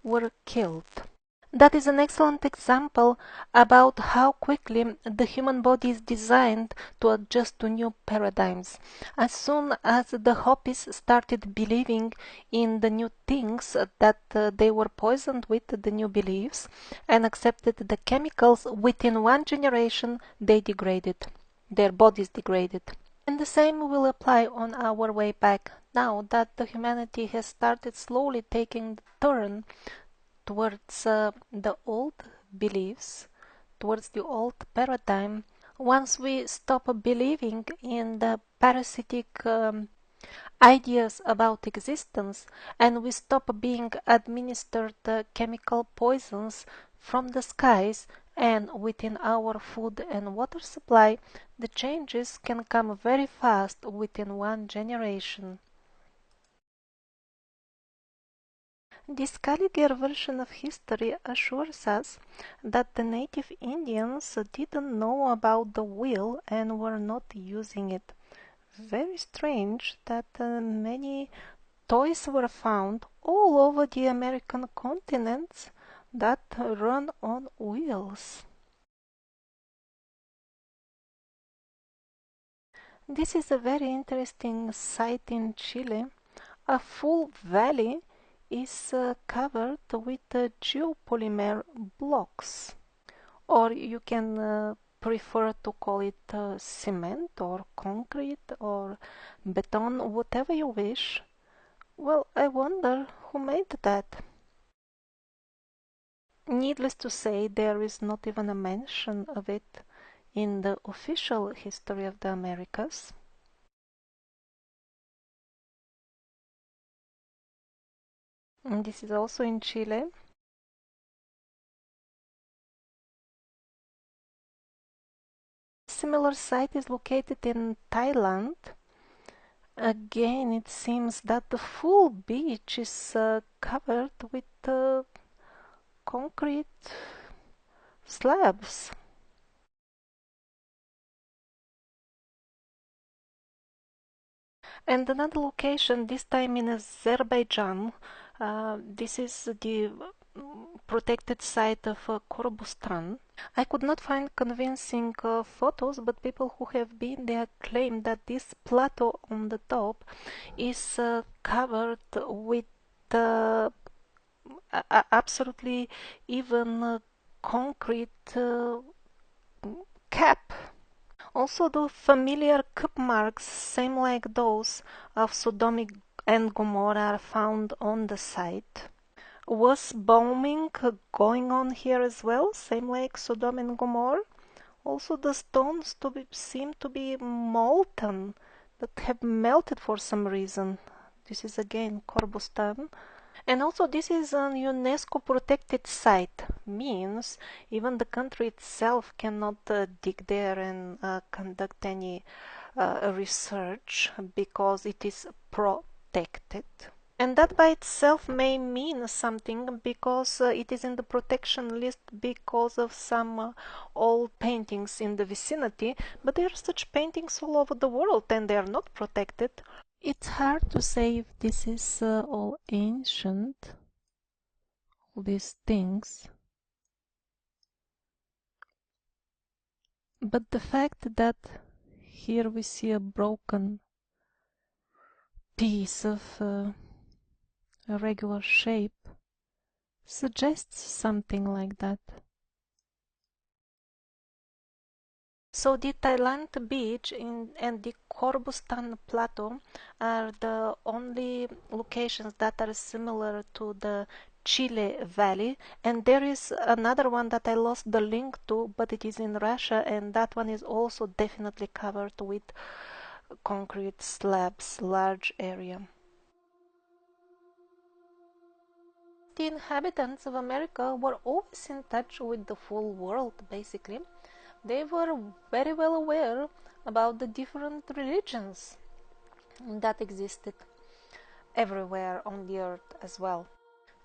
were killed. That is an excellent example about how quickly the human body is designed to adjust to new paradigms. As soon as the Hopis started believing in the new things, that they were poisoned with the new beliefs and accepted the chemicals, within one generation they degraded. Their bodies degraded. And the same will apply on our way back. Now that the humanity has started slowly taking the turn towards the old beliefs, towards the old paradigm, once we stop believing in the parasitic ideas about existence and we stop being administered chemical poisons from the skies and within our food and water supply, the changes can come very fast within one generation. This Scaliger version of history assures us that the native Indians didn't know about the wheel and were not using it. Very strange that many toys were found all over the American continents that run on wheels. This is a very interesting site in Chile. A full valley is covered with geopolymer blocks, or you can prefer to call it cement or concrete or beton, whatever you wish. Well, I wonder who made that. Needless to say, there is not even a mention of it in the official history of the Americas. And this is also in Chile. Similar site is located in Thailand. Again, it seems that the full beach is covered with concrete slabs. And another location, this time in Azerbaijan, this is the protected site of qobustan. I could not find convincing photos, but people who have been there claim that this plateau on the top is covered with absolutely even concrete cap. Also, the familiar cup marks, same like those of Sodom and Gomorrah, are found on the site. Was bombing going on here as well, same like Sodom and Gomorrah? Also, the stones seem to be molten, that have melted for some reason. This is again qobustan. And also this is an UNESCO protected site, means even the country itself cannot dig there and conduct any research because it is protected. And that by itself may mean something because it is in the protection list because of some old paintings in the vicinity, but there are such paintings all over the world and they are not protected. It's hard to say if this is all ancient, all these things, but the fact that here we see a broken piece of a regular shape suggests something like that. So the Thailand beach and the qobustan plateau are the only locations that are similar to the Chile Valley, and there is another one that I lost the link to, but it is in Russia, and that one is also definitely covered with concrete slabs, large area. The inhabitants of America were always in touch with the full world, basically. They were very well aware about the different religions that existed everywhere on the earth as well.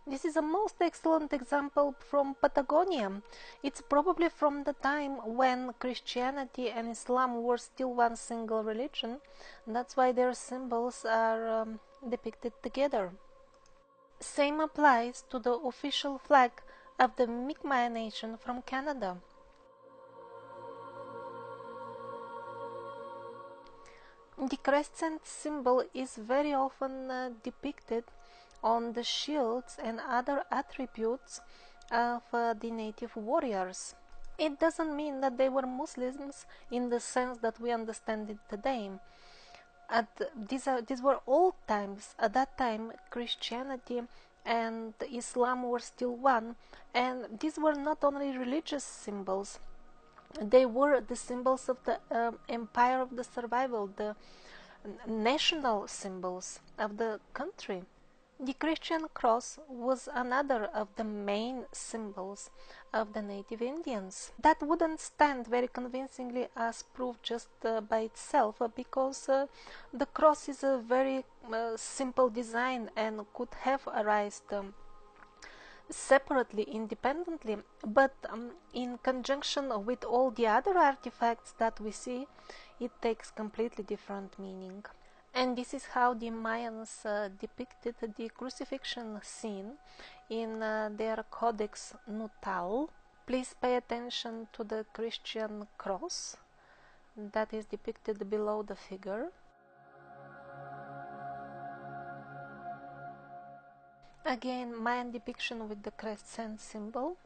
This is a most excellent example from Patagonia. It's probably from the time when Christianity and Islam were still one single religion. That's why their symbols are depicted together. Same applies to the official flag of the Mi'kmaq Nation from Canada. The crescent symbol is very often depicted on the shields and other attributes of the native warriors. It doesn't mean that they were Muslims in the sense that we understand it today. These were old times. At that time, Christianity and Islam were still one, and these were not only religious symbols, they were the symbols of the empire of the survival, the national symbols of the country. The Christian cross was another of the main symbols of the native Indians. That wouldn't stand very convincingly as proof just by itself because the cross is a very simple design and could have arisen separately, independently, but in conjunction with all the other artifacts that we see, it takes completely different meaning. And this is how the Mayans depicted the crucifixion scene in their Codex Nuttall. Please pay attention to the Christian cross that is depicted below the figure. Again, Mayan depiction with the crescent symbol.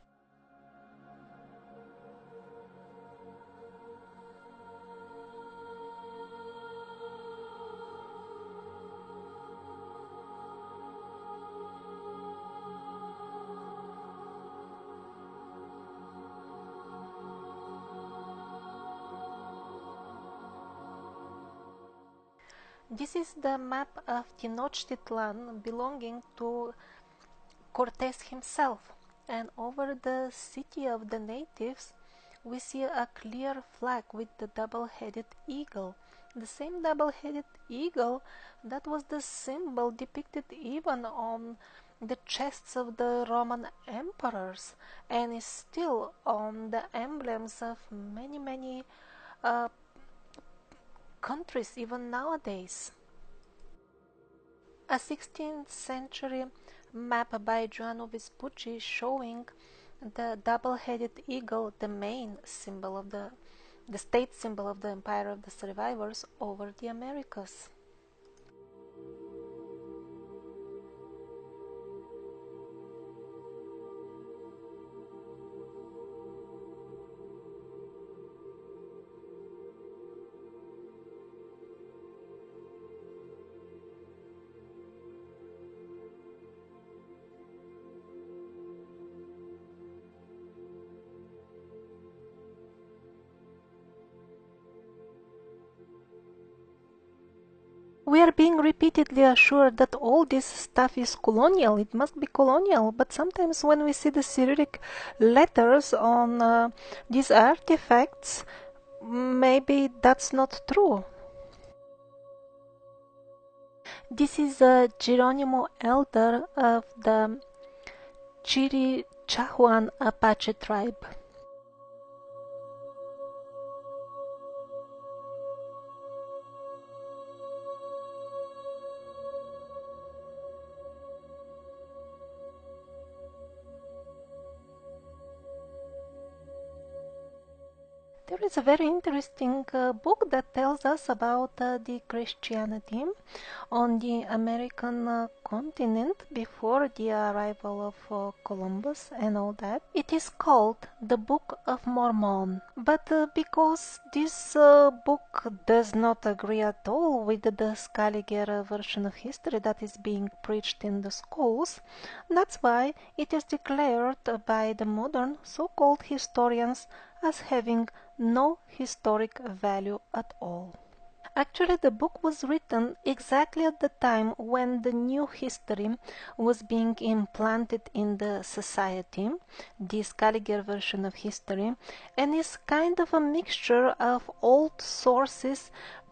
This is the map of Tenochtitlan belonging to Cortes himself, and over the city of the natives we see a clear flag with the double-headed eagle, the same double-headed eagle that was the symbol depicted even on the chests of the Roman emperors and is still on the emblems of many countries even nowadays. A 16th century map by Giovanni Vespucci showing the double-headed eagle, the main symbol of the state symbol of the Empire of the Survivors over the Americas. We are being repeatedly assured that all this stuff is colonial, it must be colonial, but sometimes when we see the Cyrillic letters on these artifacts, maybe that's not true. This is a Geronimo elder of the Chirichahuan Apache tribe. There is a very interesting book that tells us about the Christianity on the American continent before the arrival of Columbus and all that. It is called the Book of Mormon. But because this book does not agree at all with the Scaliger version of history that is being preached in the schools, that's why it is declared by the modern so-called historians as having no historic value at all. Actually, the book was written exactly at the time when the new history was being implanted in the society, the Scaliger version of history, and is kind of a mixture of old sources,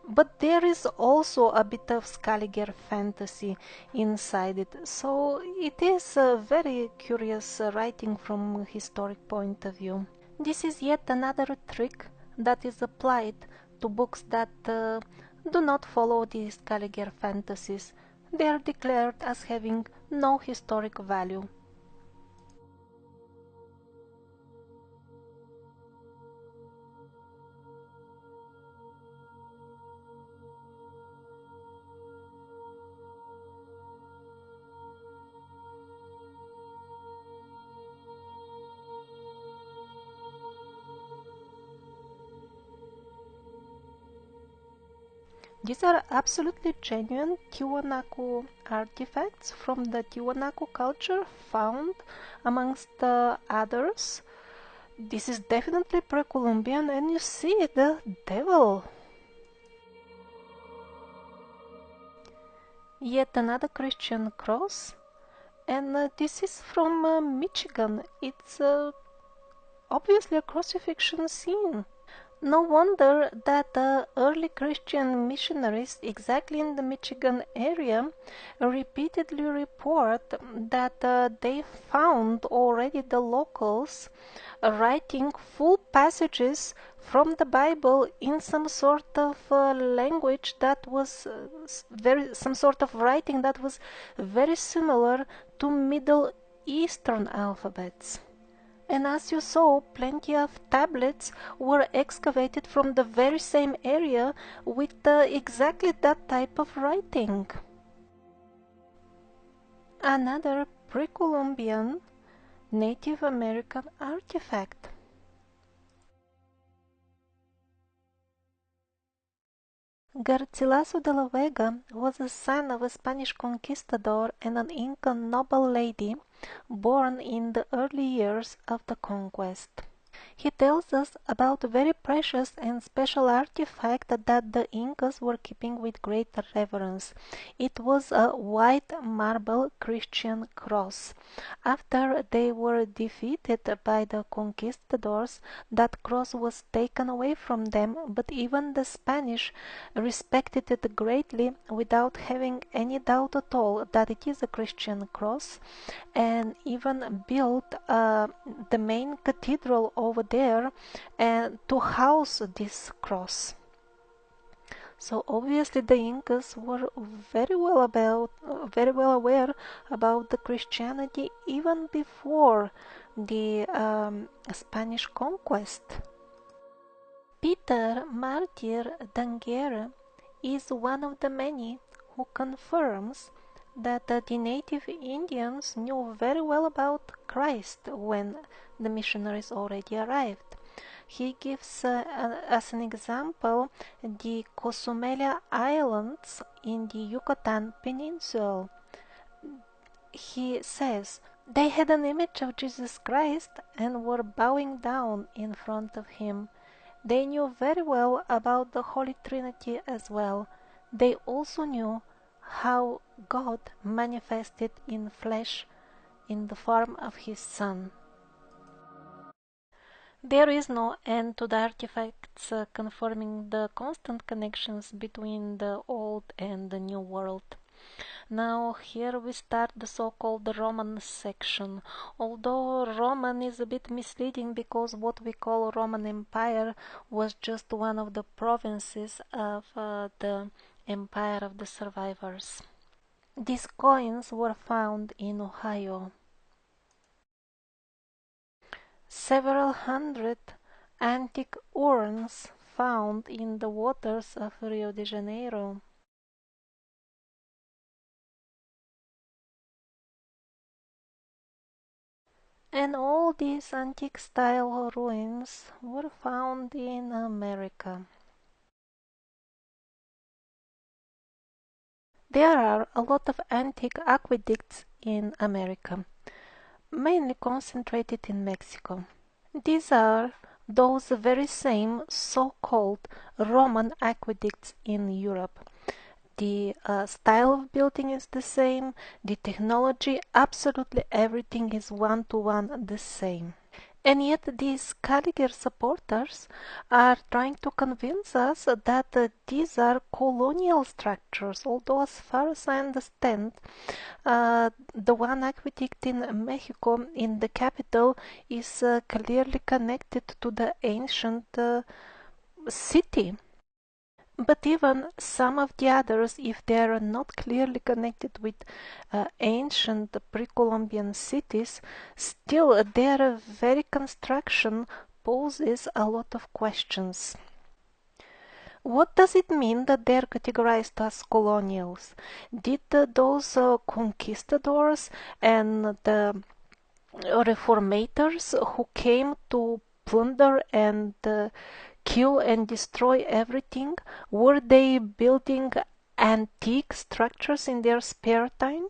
but there is also a bit of Scaliger fantasy inside it. So it is a very curious writing from a historic point of view. This is yet another trick that is applied to books that do not follow the Scaliger fantasies. They are declared as having no historic value. These are absolutely genuine Tiwanaku artifacts from the Tiwanaku culture found amongst the others. This is definitely pre-Columbian, and you see the devil. Yet another Christian cross, and this is from Michigan. It's obviously a crucifixion scene. No wonder that early Christian missionaries exactly in the Michigan area repeatedly report that they found already the locals writing full passages from the Bible in some sort of language that was some sort of writing that was very similar to Middle Eastern alphabets. And as you saw, plenty of tablets were excavated from the very same area with exactly that type of writing. Another pre-Columbian Native American artifact. Garcilaso de la Vega was the son of a Spanish conquistador and an Inca noble lady born in the early years of the conquest. He tells us about a very precious and special artifact that the Incas were keeping with great reverence. It was a white marble Christian cross. After they were defeated by the conquistadors, that cross was taken away from them, but even the Spanish respected it greatly without having any doubt at all that it is a Christian cross, and even built the main cathedral over there to house this cross. So obviously the Incas were very well aware about the Christianity even before the Spanish conquest. Peter Martyr d'Angers is one of the many who confirms that the native Indians knew very well about Christ when the missionaries already arrived. He gives as an example the Cozumel Islands in the Yucatan Peninsula. He says, they had an image of Jesus Christ and were bowing down in front of him. They knew very well about the Holy Trinity as well. They also knew how God manifested in flesh in the form of His Son. There is no end to the artifacts confirming the constant connections between the old and the new world. Now here we start the so-called Roman section. Although Roman is a bit misleading because what we call Roman Empire was just one of the provinces of the Empire of the Survivors. These coins were found in Ohio. Several hundred antique urns found in the waters of Rio de Janeiro. And all these antique style ruins were found in America. There are a lot of antique aqueducts in America, mainly concentrated in Mexico. These are those very same so-called Roman aqueducts in Europe. The style of building is the same, the technology, absolutely everything is one-to-one the same. And yet these Caligari supporters are trying to convince us that these are colonial structures, although as far as I understand, the one aqueduct in Mexico, in the capital, is clearly connected to the ancient city. But even some of the others, if they are not clearly connected with ancient pre-Columbian cities, still their very construction poses a lot of questions. What does it mean that they are categorized as colonials? Did those conquistadors and the reformators who came to plunder and kill and destroy everything, were they building antique structures in their spare time?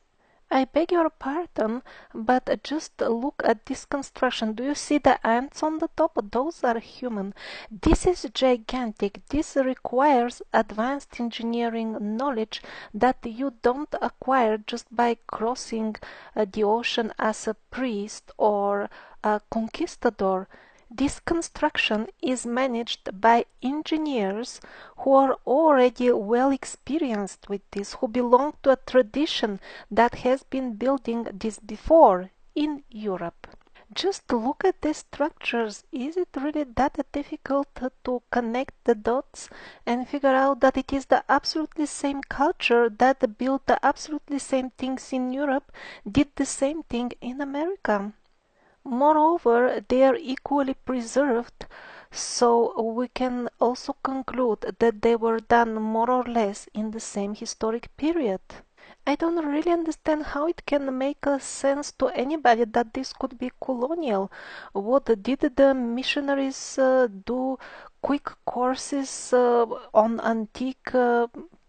I beg your pardon, but just look at this construction. Do you see the ants on the top? Those are human. This is gigantic. This requires advanced engineering knowledge that you don't acquire just by crossing the ocean as a priest or a conquistador. This construction is managed by engineers who are already well experienced with this, who belong to a tradition that has been building this before in Europe. Just look at the structures. Is it really that difficult to connect the dots and figure out that it is the absolutely same culture that built the absolutely same things in Europe, did the same thing in America? Moreover, they are equally preserved, so we can also conclude that they were done more or less in the same historic period. I don't really understand how it can make sense to anybody that this could be colonial. What did the missionaries do? Quick courses on antique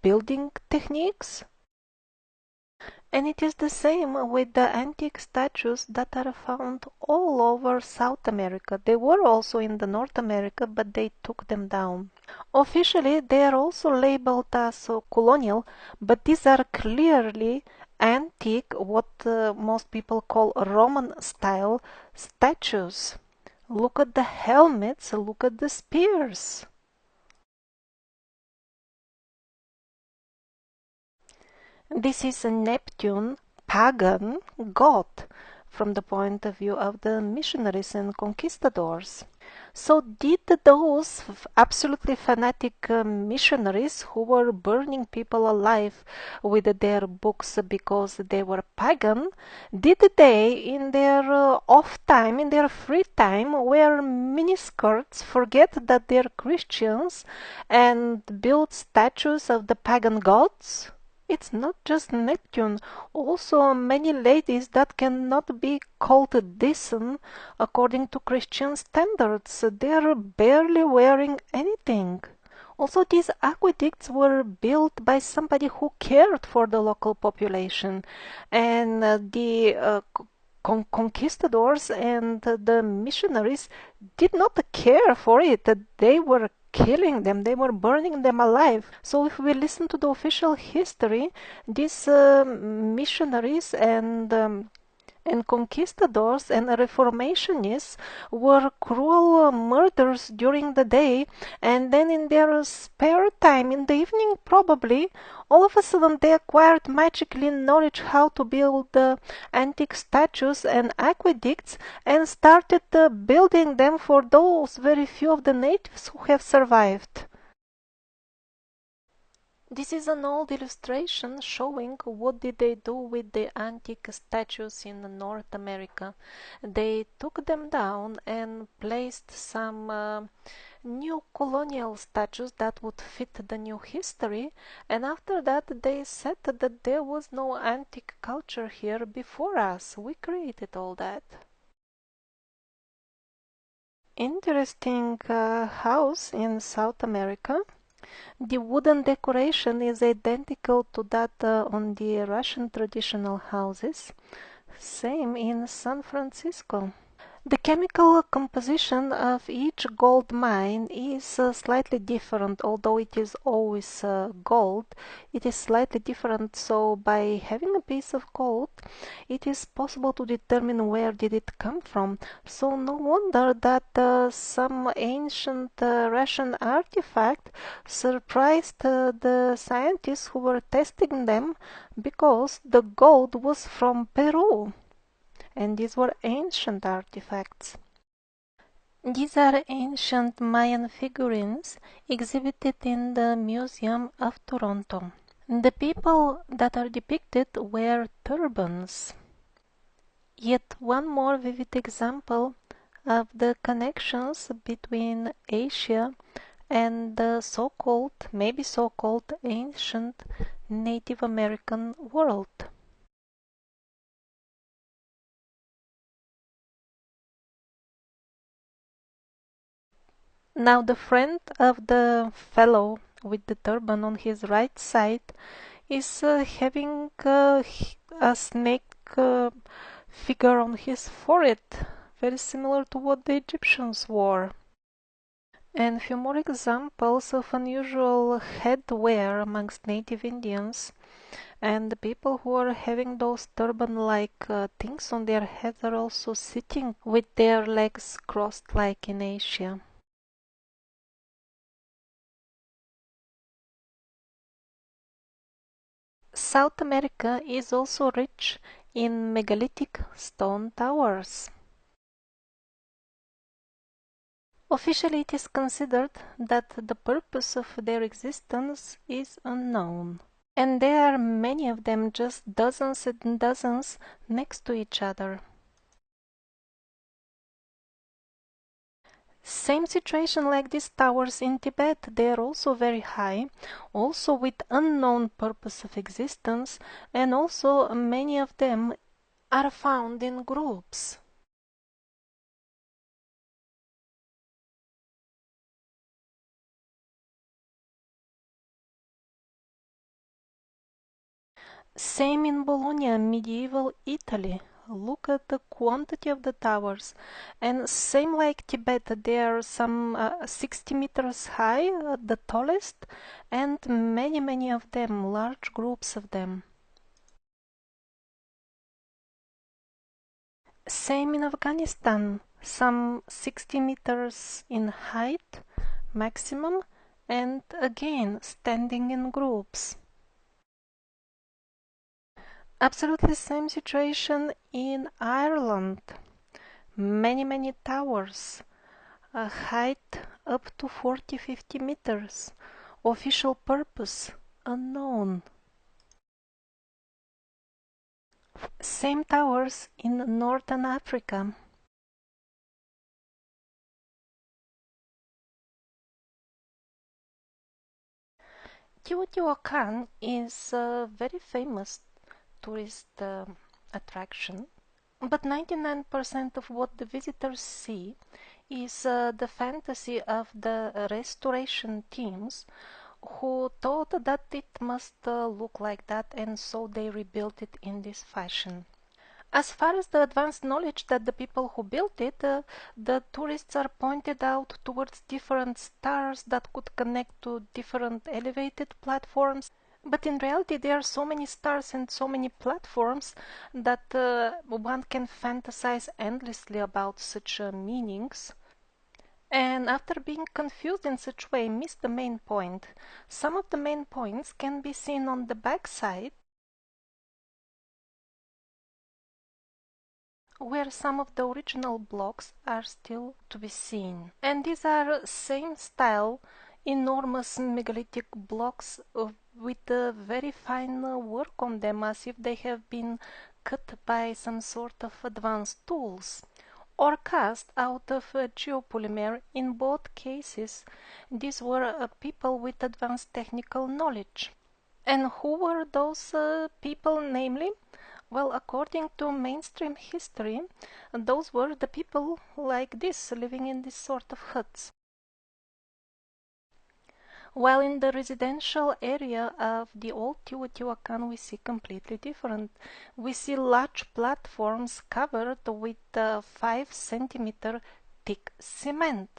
building techniques? And it is the same with the antique statues that are found all over South America. They were also in the North America, but they took them down. Officially, they are also labeled as colonial, but these are clearly antique, what most people call Roman style statues. Look at the helmets, look at the spears. This is a Neptune, pagan god, from the point of view of the missionaries and conquistadors. So did those absolutely fanatic missionaries who were burning people alive with their books because they were pagan, did they in their off time, in their free time, wear miniskirts, forget that they're Christians, and build statues of the pagan gods? It's not just Neptune, also many ladies that cannot be called decent according to Christian standards. They are barely wearing anything. Also, these aqueducts were built by somebody who cared for the local population, and the conquistadors and the missionaries did not care for it. They were killing them, they were burning them alive. So if we listen to the official history, these missionaries and conquistadors and reformationists were cruel murderers during the day, and then in their spare time, in the evening probably, all of a sudden they acquired magically knowledge how to build antique statues and aqueducts and started building them for those very few of the natives who have survived. This is an old illustration showing what did they do with the antique statues in North America. They took them down and placed some new colonial statues that would fit the new history, and after that they said that there was no antique culture here before us. We created all that. Interesting house in South America. The wooden decoration is identical to that on the Russian traditional houses. Same in San Francisco. The chemical composition of each gold mine is slightly different, although it is always gold. It is slightly different, so by having a piece of gold, it is possible to determine where did it come from. So no wonder that some ancient Russian artifact surprised the scientists who were testing them, because the gold was from Peru. And these were ancient artifacts. These are ancient Mayan figurines exhibited in the Museum of Toronto. The people that are depicted wear turbans. Yet one more vivid example of the connections between Asia and the so-called, maybe so-called ancient Native American world. Now the friend of the fellow with the turban on his right side is having a snake figure on his forehead, very similar to what the Egyptians wore. And a few more examples of unusual headwear amongst native Indians. And the people who are having those turban-like things on their heads are also sitting with their legs crossed like in Asia. South America is also rich in megalithic stone towers. Officially, it is considered that the purpose of their existence is unknown, and there are many of them, just dozens and dozens next to each other. Same situation like these towers in Tibet. They are also very high, also with unknown purpose of existence, and also many of them are found in groups. Same in Bologna, medieval Italy. Look at the quantity of the towers. And same like Tibet, they are some 60 meters high, the tallest, and many of them, large groups of them. Same in Afghanistan, some 60 meters in height maximum, and again standing in groups. Absolutely same situation in Ireland. Many towers, a height up to 40-50 meters. Official purpose unknown. Same towers in Northern Africa. Teotihuacan is a very famous tourist attraction, but 99% of what the visitors see is the fantasy of the restoration teams who thought that it must look like that, and so they rebuilt it in this fashion. As far as the advanced knowledge that the people who built it, the tourists are pointed out towards different stars that could connect to different elevated platforms. But in reality, there are so many stars and so many platforms that one can fantasize endlessly about such meanings. And after being confused in such way, miss the main point. Some of the main points can be seen on the backside, where some of the original blocks are still to be seen. And these are same style, enormous megalithic blocks with very fine work on them, as if they have been cut by some sort of advanced tools or cast out of geopolymer. In both cases, these were people with advanced technical knowledge. And who were those people, namely? Well, according to mainstream history, those were the people like this, living in this sort of huts. While in the residential area of the old Teotihuacan we see completely different. We see large platforms covered with 5 centimeter thick cement.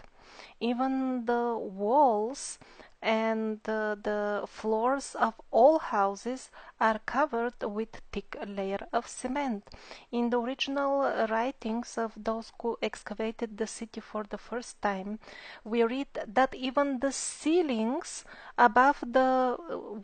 Even the walls and the floors of all houses are covered with thick layer of cement. In the original writings of those who excavated the city for the first time, we read that even the ceilings above the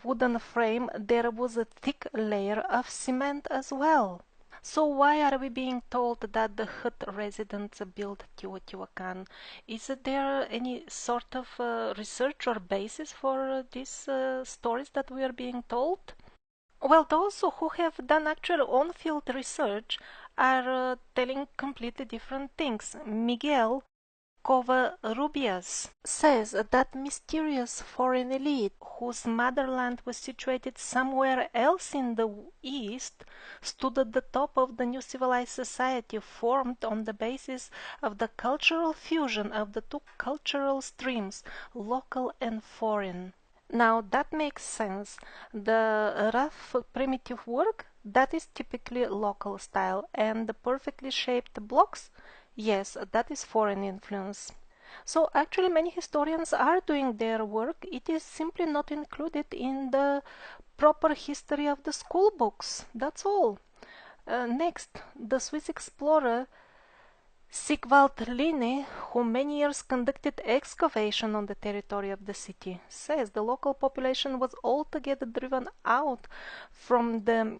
wooden frame there was a thick layer of cement as well. So why are we being told that the hut residents built Teotihuacan? Is there any sort of research or basis for these stories that we are being told? Well, those who have done actual on-field research are telling completely different things. Miguel Covarrubias says that mysterious foreign elite, whose motherland was situated somewhere else in the east, stood at the top of the new civilized society formed on the basis of the cultural fusion of the two cultural streams, local and foreign. Now that makes sense. The rough primitive work, that is typically local style, and the perfectly shaped blocks, yes, that is foreign influence. So actually many historians are doing their work, it is simply not included in the proper history of the school books, that's all. Next, the Swiss explorer Sigvald Line, who many years conducted excavation on the territory of the city, says the local population was altogether driven out from the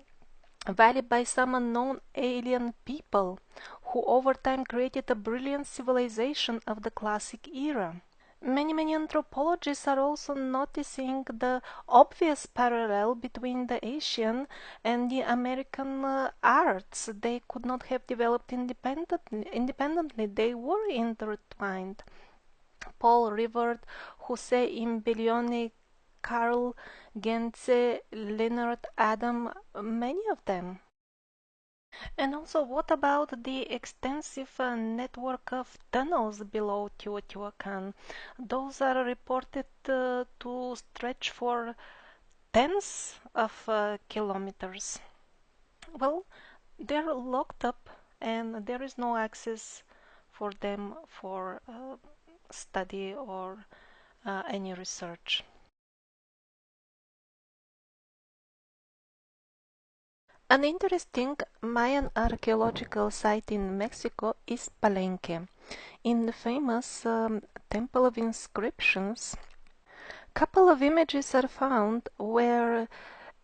valley by some unknown alien people, who over time created a brilliant civilization of the classic era. Many anthropologists are also noticing the obvious parallel between the Asian and the American arts. They could not have developed independently. They were intertwined. Paul Rivert, Jose Imbellione, Carl Gentze, Leonard Adam, many of them. And also, what about the extensive network of tunnels below Teotihuacan? Those are reported to stretch for tens of kilometers. Well, they're locked up and there is no access for them for study or any research. An interesting Mayan archaeological site in Mexico is Palenque. In the famous Temple of Inscriptions, a couple of images are found where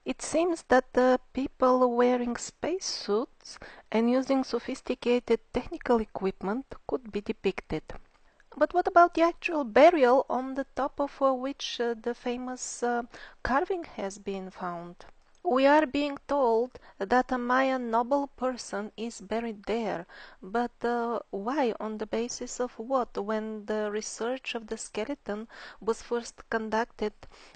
it seems that the people wearing spacesuits and using sophisticated technical equipment could be depicted. But what about the actual burial on the top of which the famous carving has been found? We are being told that a Mayan noble person is buried there, but why? On the basis of what? When the research of the skeleton was first conducted,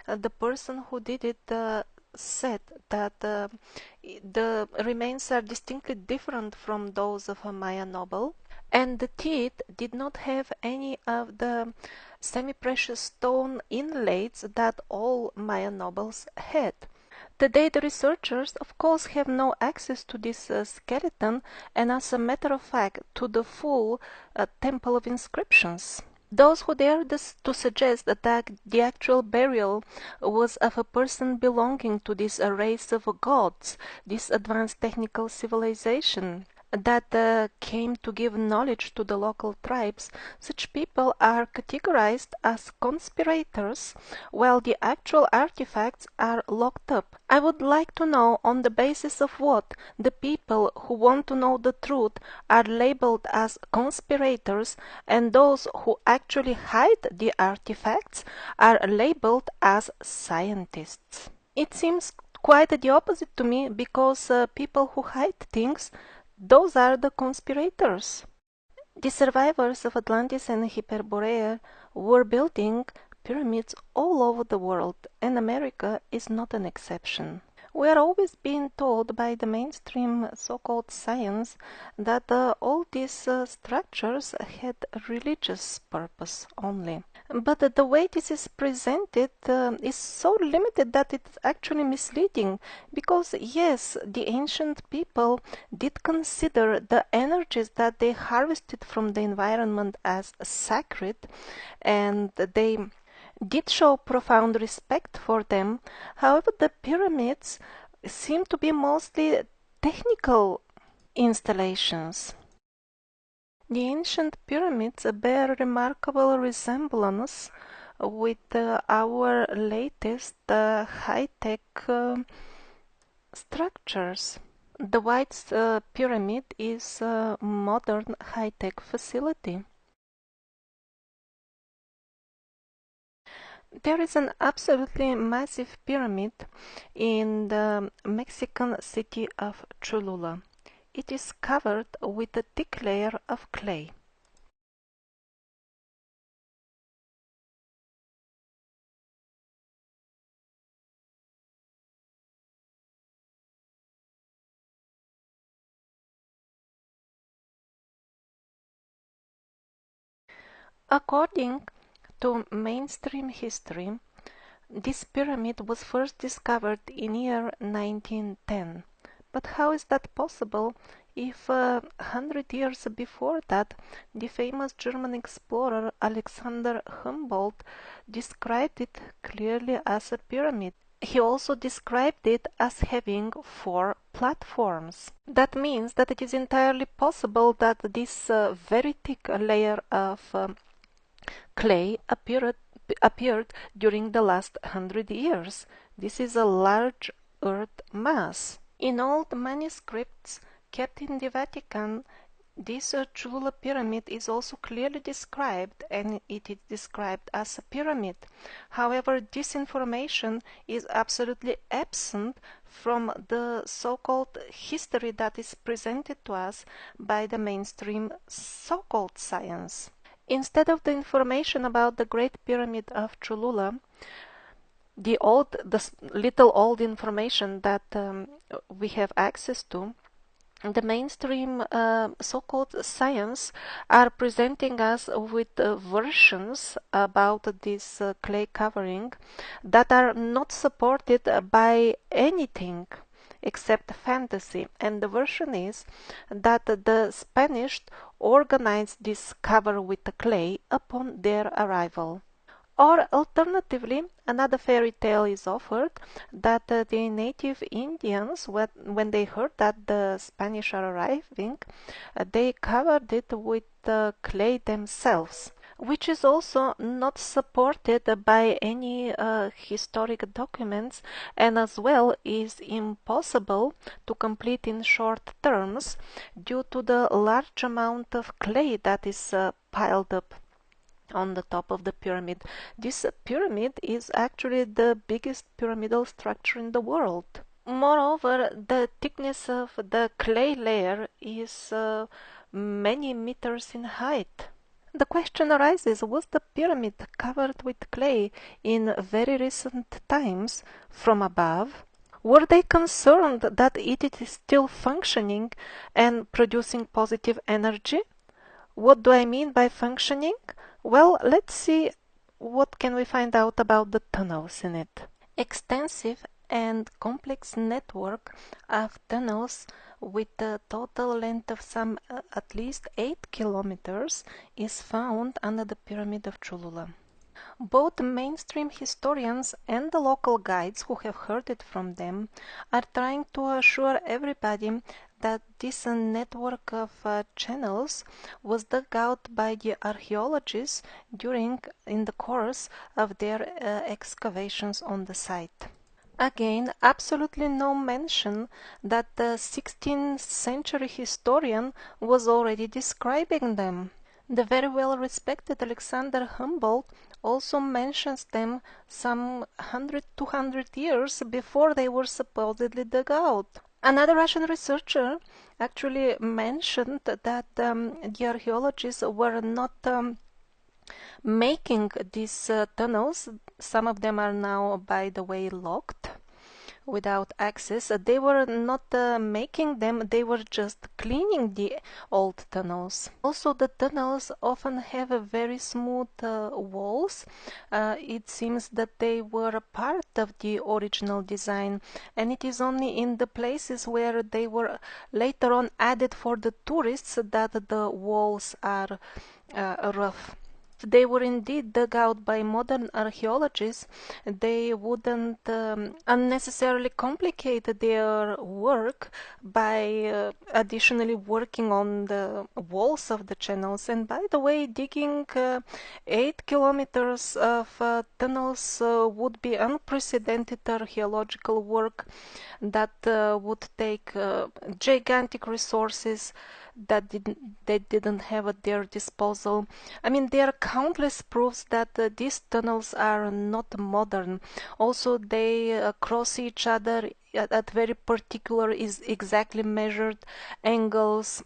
the person who did it said that the remains are distinctly different from those of a Maya noble, and the teeth did not have any of the semi-precious stone inlays that all Maya nobles had. Today the researchers of course have no access to this skeleton and as a matter of fact to the full temple of inscriptions. Those who dare to suggest that the actual burial was of a person belonging to this race of gods, this advanced technical civilization that came to give knowledge to the local tribes, such people are categorized as conspirators, while the actual artifacts are locked up. I would like to know on the basis of what the people who want to know the truth are labeled as conspirators and those who actually hide the artifacts are labeled as scientists. It seems quite the opposite to me because people who hide things, those are the conspirators. The survivors of Atlantis and Hyperborea were building pyramids all over the world, and America is not an exception. We are always being told by the mainstream so-called science that all these structures had religious purpose only. But the way this is presented is so limited that it's actually misleading, because yes, the ancient people did consider the energies that they harvested from the environment as sacred, and they did show profound respect for them. However, the pyramids seem to be mostly technical installations. The ancient pyramids bear remarkable resemblance with our latest high-tech structures. The Weiss pyramid is a modern high-tech facility. There is an absolutely massive pyramid in the Mexican city of Cholula. It is covered with a thick layer of clay. According to mainstream history, this pyramid was first discovered in year 1910. But how is that possible if 100 years before that the famous German explorer Alexander Humboldt described it clearly as a pyramid? He also described it as having 4 platforms. That means that it is entirely possible that this very thick layer of clay appeared during the last 100 years. This is a large earth mass. In old manuscripts kept in the Vatican, this Cholula pyramid is also clearly described, and it is described as a pyramid. However, this information is absolutely absent from the so-called history that is presented to us by the mainstream so-called science. Instead of the information about the Great Pyramid of Cholula, the little old information that we have access to, the mainstream so-called science are presenting us with versions about this clay covering that are not supported by anything except fantasy, and the version is that the Spanish organized this cover with the clay upon their arrival. Or alternatively, another fairy tale is offered that the native Indians, when they heard that the Spanish are arriving, they covered it with clay themselves, which is also not supported by any historic documents, and as well is impossible to complete in short terms due to the large amount of clay that is piled up on the top of the pyramid. This pyramid is actually the biggest pyramidal structure in the world. Moreover, the thickness of the clay layer is many meters in height. The question arises, was the pyramid covered with clay in very recent times from above? Were they concerned that it is still functioning and producing positive energy? What do I mean by functioning? Well, let's see what can we find out about the tunnels in it. Extensive and complex network of tunnels with a total length of some at least 8 kilometers is found under the Pyramid of Cholula. Both mainstream historians and the local guides who have heard it from them are trying to assure everybody that this network of channels was dug out by the archaeologists in the course of their excavations on the site. Again, absolutely no mention that the 16th century historian was already describing them. The very well respected Alexander Humboldt also mentions them some 200 years before they were supposedly dug out. Another Russian researcher actually mentioned that the archaeologists were not making these tunnels. Some of them are now, by the way, locked without access. They were not making them, they were just cleaning the old tunnels. Also, the tunnels often have a very smooth walls. It seems that they were a part of the original design, and it is only in the places where they were later on added for the tourists that the walls are rough. If they were indeed dug out by modern archaeologists, they wouldn't unnecessarily complicate their work by additionally working on the walls of the channels. And by the way, digging 8 kilometers of tunnels would be unprecedented archaeological work that would take gigantic resources that they didn't have at their disposal. I mean, there are countless proofs that these tunnels are not modern. Also, they cross each other at very particular, is exactly measured angles.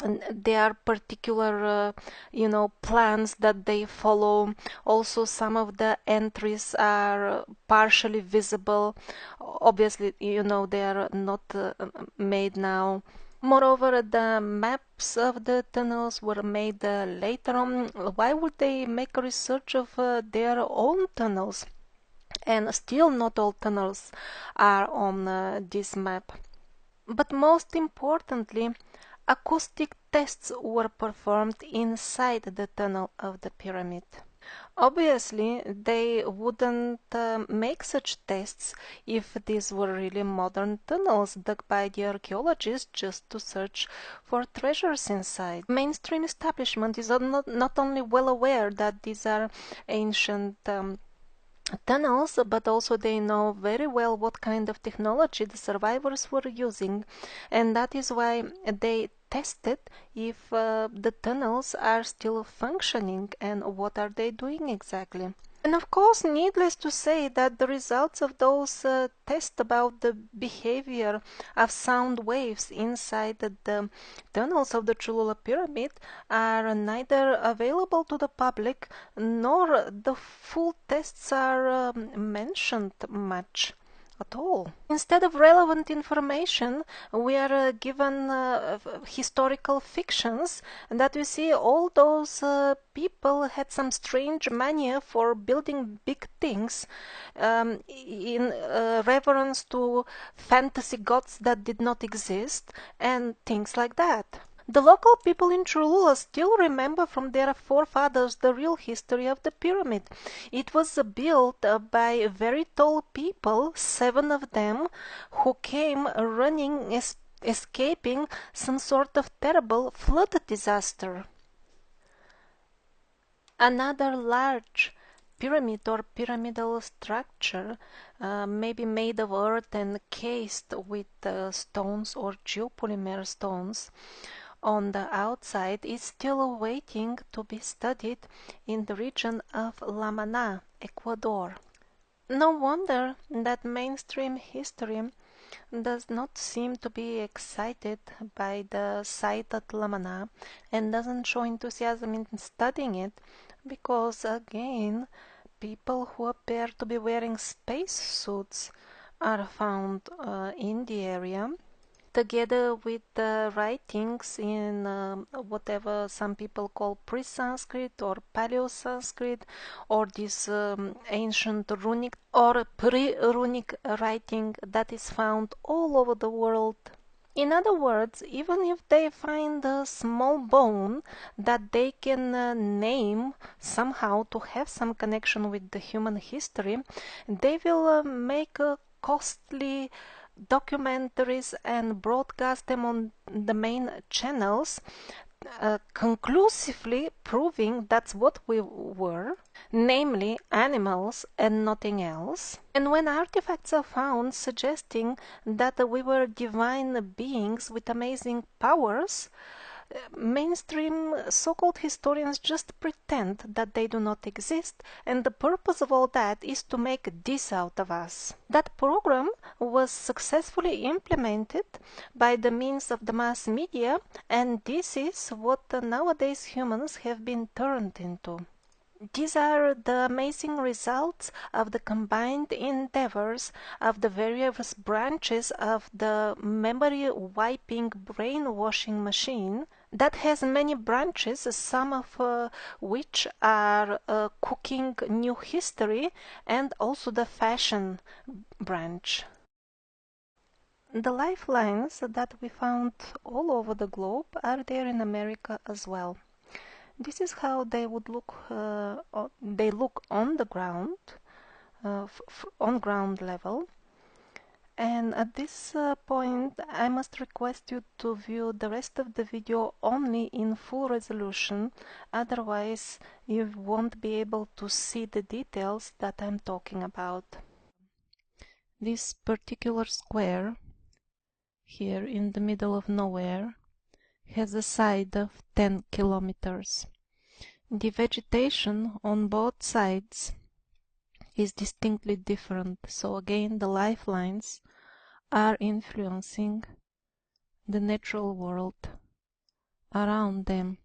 And there are particular, plans that they follow. Also, some of the entries are partially visible. Obviously, they are not made now. Moreover, the maps of the tunnels were made later on. Why would they make a research of their own tunnels? And still not all tunnels are on this map. But most importantly, acoustic tests were performed inside the tunnel of the pyramid. Obviously, they wouldn't make such tests if these were really modern tunnels dug by the archaeologists just to search for treasures inside. Mainstream establishment is not only well aware that these are ancient tunnels, but also they know very well what kind of technology the survivors were using, and that is why they tested if the tunnels are still functioning and what are they doing exactly. And of course, needless to say that the results of those tests about the behavior of sound waves inside the tunnels of the Cholula Pyramid are neither available to the public nor the full tests are mentioned much at all. Instead of relevant information, we are given historical fictions that we see all those people had some strange mania for building big things in reverence to fantasy gods that did not exist and things like that. The local people in Cholula still remember from their forefathers the real history of the pyramid. It was built by very tall people, 7 of them, who came running, escaping some sort of terrible flood disaster. Another large pyramid or pyramidal structure may be made of earth and cased with stones or geopolymer stones on the outside is still waiting to be studied in the region of La Mana, Ecuador. No wonder that mainstream history does not seem to be excited by the site at La Mana and doesn't show enthusiasm in studying it because, again, people who appear to be wearing space suits are found in the area. together with the writings in whatever some people call pre-Sanskrit or Paleo-Sanskrit, or this ancient runic or pre-runic writing that is found all over the world. In other words, even if they find a small bone that they can name somehow to have some connection with the human history, they will make costly documentaries and broadcast them on the main channels, conclusively proving that's what we were, namely animals and nothing else. And when artifacts are found suggesting that we were divine beings with amazing powers, mainstream so-called historians just pretend that they do not exist, and the purpose of all that is to make this out of us. That program was successfully implemented by the means of the mass media, and this is what nowadays humans have been turned into. These are the amazing results of the combined endeavors of the various branches of the memory wiping brainwashing machine that has many branches, some of which are cooking new history, and also the fashion branch. The lifelines that we found all over the globe are there in America as well. This is how they would look. They look on the ground, on ground level. And at this point, I must request you to view the rest of the video only in full resolution. Otherwise, you won't be able to see the details that I'm talking about. This particular square here in the middle of nowhere has a side of 10 kilometers. The vegetation on both sides is distinctly different, so again the lifelines are influencing the natural world around them.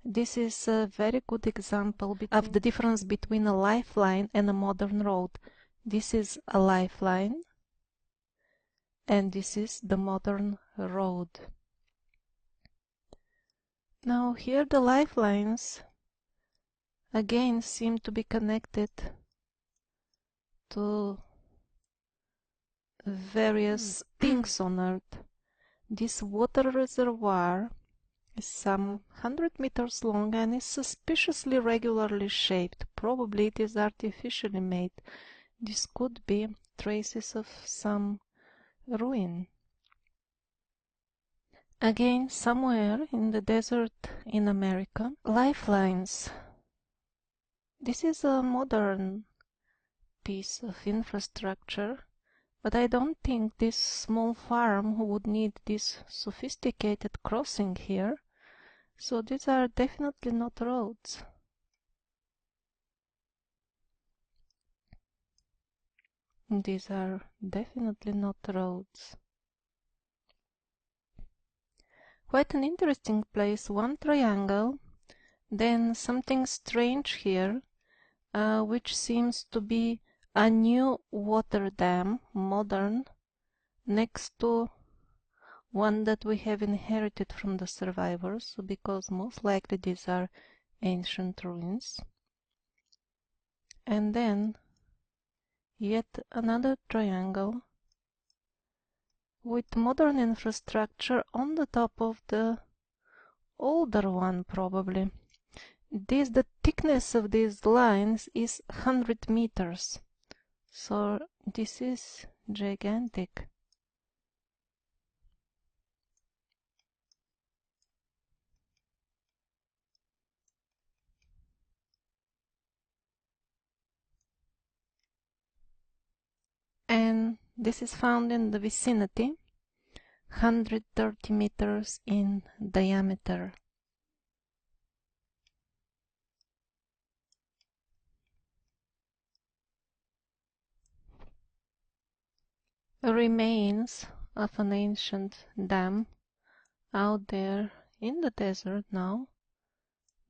This is a very good example of the difference between a lifeline and a modern road. This is a lifeline and this is the modern road. Now here the lifelines again seem to be connected to various things on Earth. This water reservoir is some 100 meters long and is suspiciously regularly shaped. Probably it is artificially made. This could be traces of some ruin. Again, somewhere in the desert in America, lifelines. This is a modern piece of infrastructure, but I don't think this small farm would need this sophisticated crossing here, so these are definitely not roads. These are definitely not roads. Quite an interesting place, one triangle, then something strange here, which seems to be a new water dam, modern, next to one that we have inherited from the survivors, because most likely these are ancient ruins. And then yet another triangle with modern infrastructure on the top of the older one, probably. The thickness of these lines is 100 meters, so this is gigantic. And this is found in the vicinity, 130 meters in diameter. Remains of an ancient dam out there in the desert now,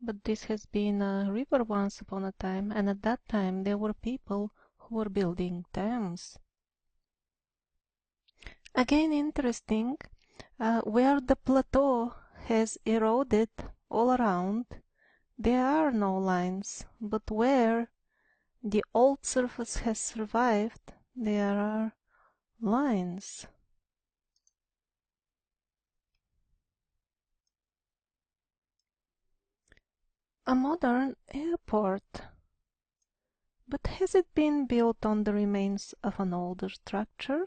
but this has been a river once upon a time, and at that time there were people who were building dams. Again interesting, Where the plateau has eroded all around, there are no lines, but where the old surface has survived, there are lines. A modern airport. But has it been built on the remains of an older structure?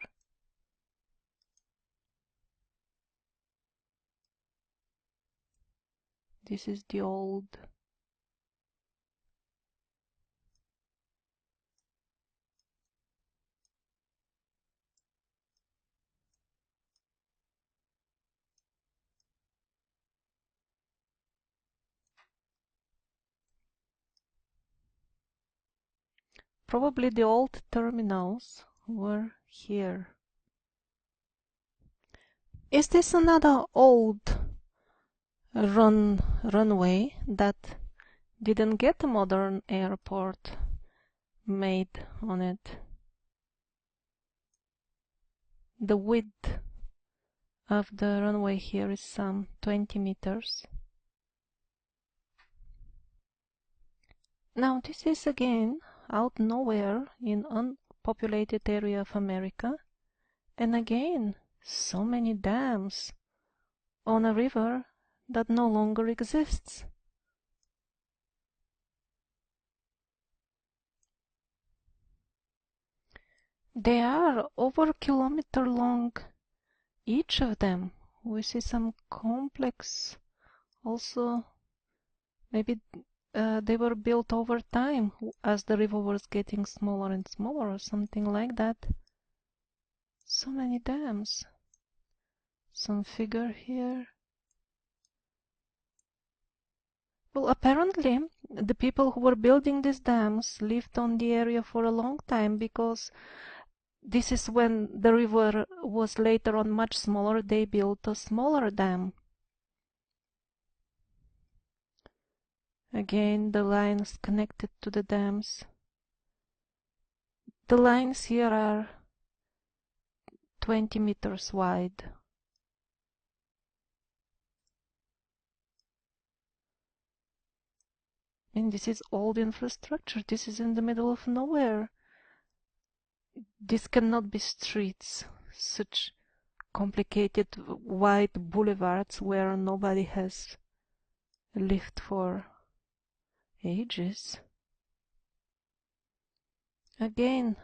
This is the old. Probably the old terminals were here. Is this another old runway that didn't get a modern airport made on it? The width of the runway here is some 20 meters. Now this is again out nowhere in unpopulated area of America, and again so many dams on a river that no longer exists. They are over a kilometer long, each of them. We see some complex also. Maybe they were built over time as the river was getting smaller and smaller or something like that. So many dams. Some figure here. Well, apparently the people who were building these dams lived on the area for a long time, because this is when the river was later on much smaller. They built a smaller dam. Again, the lines connected to the dams. The lines here are 20 meters wide. And this is old infrastructure. This is in the middle of nowhere. This cannot be streets, such complicated wide boulevards where nobody has lived for ages. Again,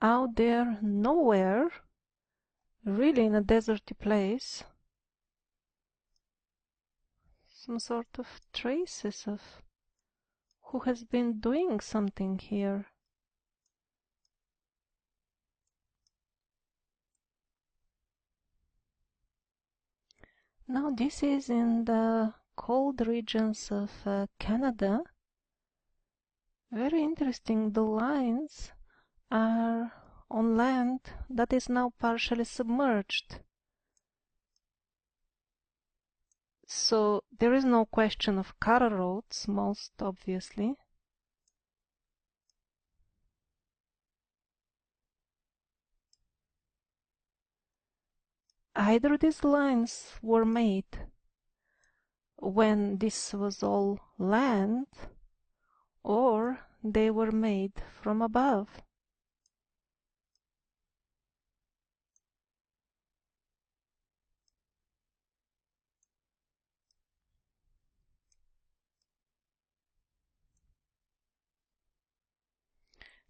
out there nowhere, really in a deserty place, some sort of traces of who has been doing something here. Now this is in the cold regions of Canada. Very interesting. The lines are on land that is now partially submerged. So there is no question of car roads, most obviously. Either these lines were made when this was all land, or they were made from above.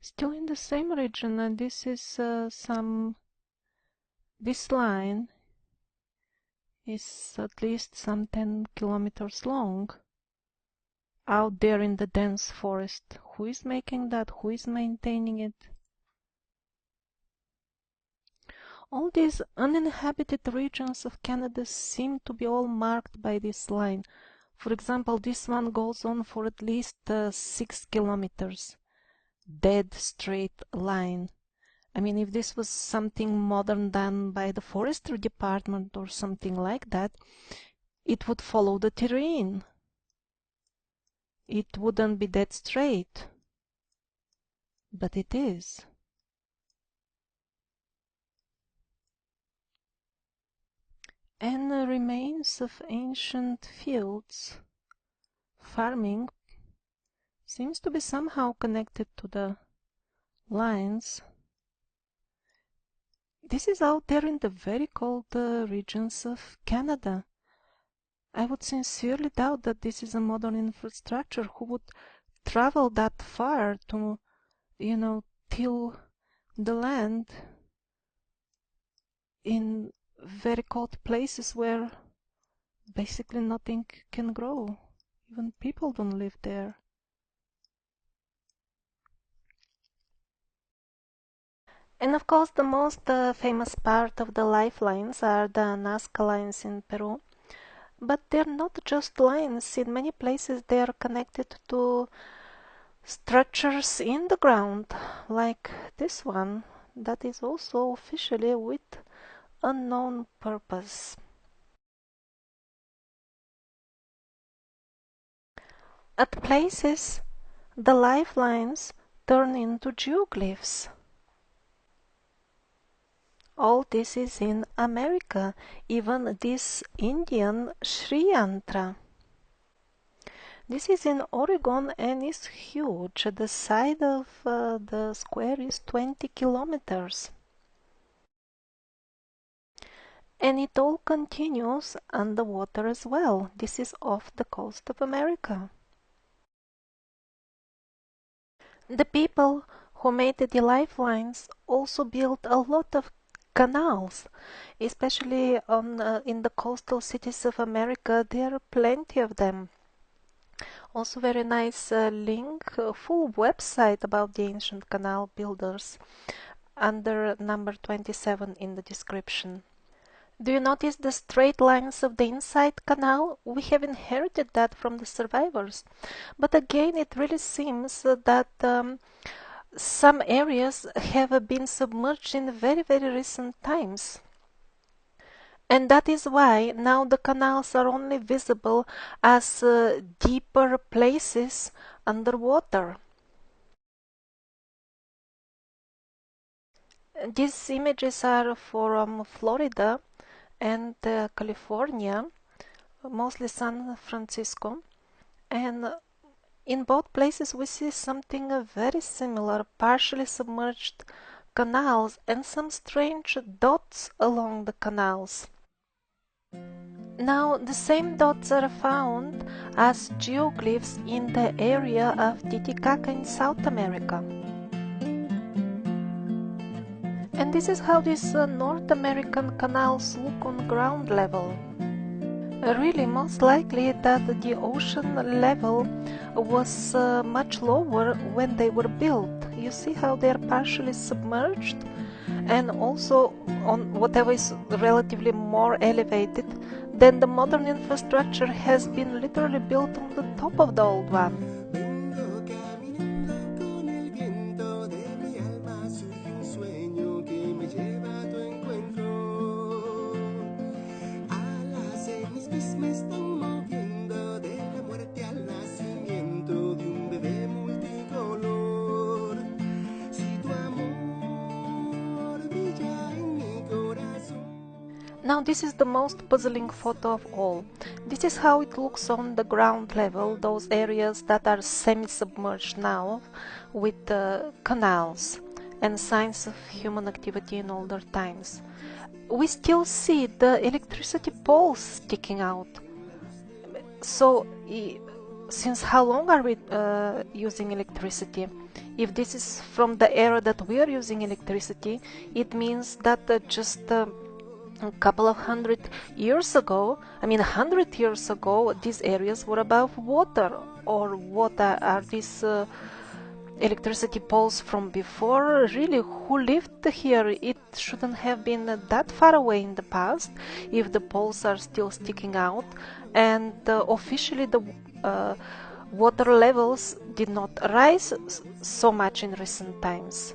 Still in the same region, and this is this line is at least some 10 kilometers long, out there in the dense forest. Who is making that? Who is maintaining it? All these uninhabited regions of Canada seem to be all marked by this line. For example, this one goes on for at least 6 kilometers. Dead straight line. I mean, if this was something modern done by the forestry department or something like that, it would follow the terrain. It wouldn't be dead straight. But it is. and remains of ancient fields. Farming seems to be somehow connected to the lines. This is out there in the very cold regions of Canada. I would sincerely doubt that this is a modern infrastructure who would travel that far to, till the land in very cold places where basically nothing can grow. Even people don't live there. And of course, the most famous part of the lifelines are the Nazca lines in Peru. But they're not just lines. In many places, they are connected to structures in the ground, like this one, that is also officially with unknown purpose. At places, the lifelines turn into geoglyphs. All this is in America, even this Indian Sri Yantra. This is in Oregon and is huge. The side of the square is 20 kilometers. And it all continues underwater as well. This is off the coast of America. The people who made the lifelines also built a lot of canals, especially in the coastal cities of America. There are plenty of them. Also very nice link, full website about the ancient canal builders under number 27 in the description. Do you notice the straight lines of the inside canal? We have inherited that from the survivors. But again, it really seems that some areas have been submerged in very, very recent times. And that is why now the canals are only visible as deeper places underwater. These images are from Florida and California, mostly San Francisco, and in both places we see something very similar, partially submerged canals and some strange dots along the canals. Now the same dots are found as geoglyphs in the area of Titicaca in South America. And this is how these North American canals look on ground level. Really, most likely that the ocean level was much lower when they were built. You see how they are partially submerged, and also on whatever is relatively more elevated, then the modern infrastructure has been literally built on the top of the old one. Now this is the most puzzling photo of all. This is how it looks on the ground level, those areas that are semi-submerged now with canals and signs of human activity in older times. We still see the electricity poles sticking out. So, since how long are we using electricity? If this is from the era that we are using electricity, it means that just a couple of 100 years ago, these areas were above water. Or what are these electricity poles from before? Really, who lived here? It shouldn't have been that far away in the past if the poles are still sticking out. And officially the water levels did not rise so much in recent times.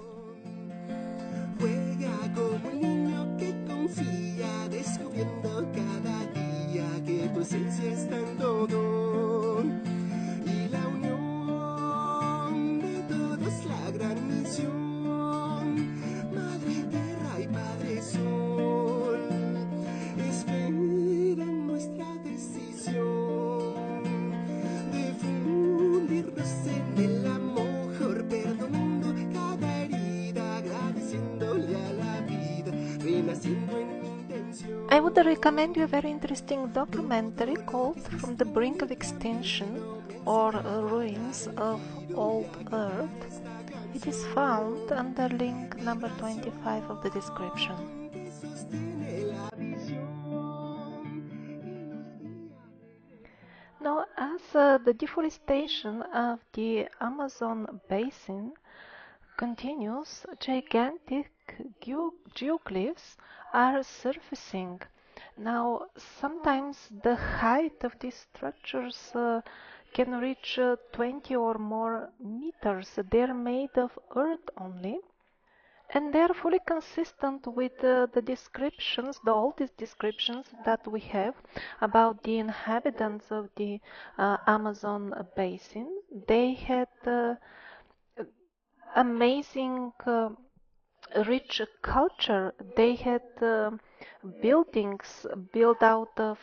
I would recommend you a very interesting documentary called From the Brink of Extinction or Ruins of Old Earth. It is found under link number 25 of the description. Now, as the deforestation of the Amazon basin continues, gigantic geoglyphs are surfacing. Now, sometimes the height of these structures can reach 20 or more meters. They're made of earth only, and they're fully consistent with the descriptions, the oldest descriptions that we have about the inhabitants of the Amazon basin. They had amazing rich culture. They had buildings built out of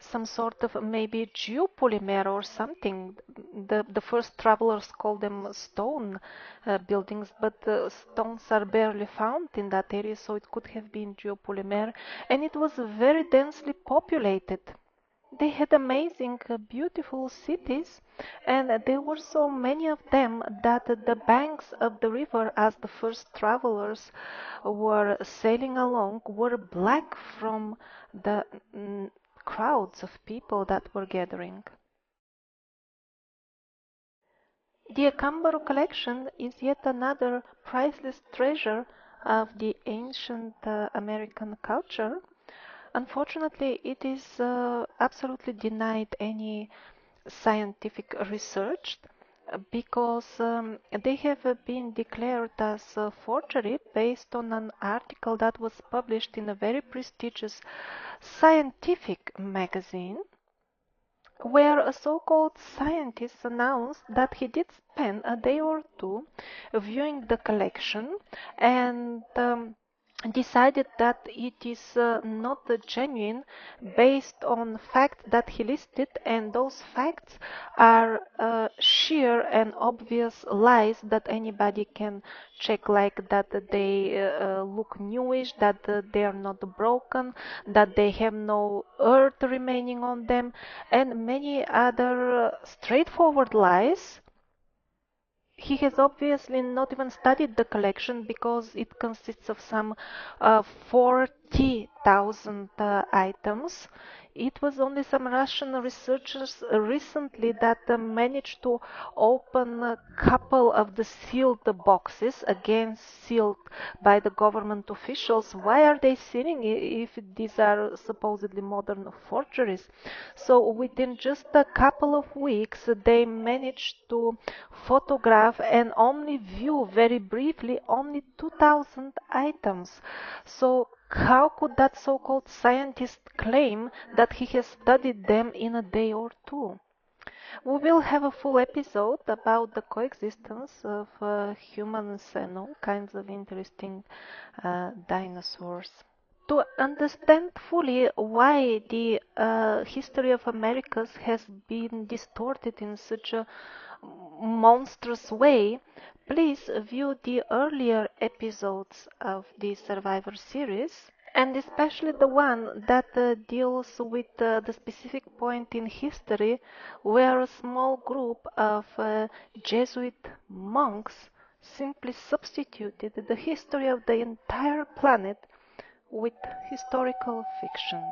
some sort of maybe geopolymer or something. The first travelers called them stone buildings, but stones are barely found in that area, so it could have been geopolymer, and it was very densely populated. They had amazing, beautiful cities, and there were so many of them that the banks of the river, as the first travelers were sailing along, were black from the crowds of people that were gathering. The Akambaro collection is yet another priceless treasure of the ancient American culture. Unfortunately, it is absolutely denied any scientific research because they have been declared as forgery based on an article that was published in a very prestigious scientific magazine, where a so-called scientist announced that he did spend a day or two viewing the collection and decided that it is not genuine based on facts that he listed, and those facts are sheer and obvious lies that anybody can check, like that they look newish, that they are not broken, that they have no earth remaining on them, and many other straightforward lies. He has obviously not even studied the collection because it consists of some 40,000 items. It was only some Russian researchers recently that managed to open a couple of the sealed boxes, again sealed by the government officials. Why are they sealing if these are supposedly modern forgeries? So within just a couple of weeks, they managed to photograph and only view very briefly only 2,000 items. So how could that so-called scientist claim that he has studied them in a day or two? We will have a full episode about the coexistence of humans and all kinds of interesting dinosaurs. To understand fully why the history of Americas has been distorted in such a monstrous way, please view the earlier episodes of the Survivor series, and especially the one that deals with the specific point in history where a small group of Jesuit monks simply substituted the history of the entire planet with historical fiction.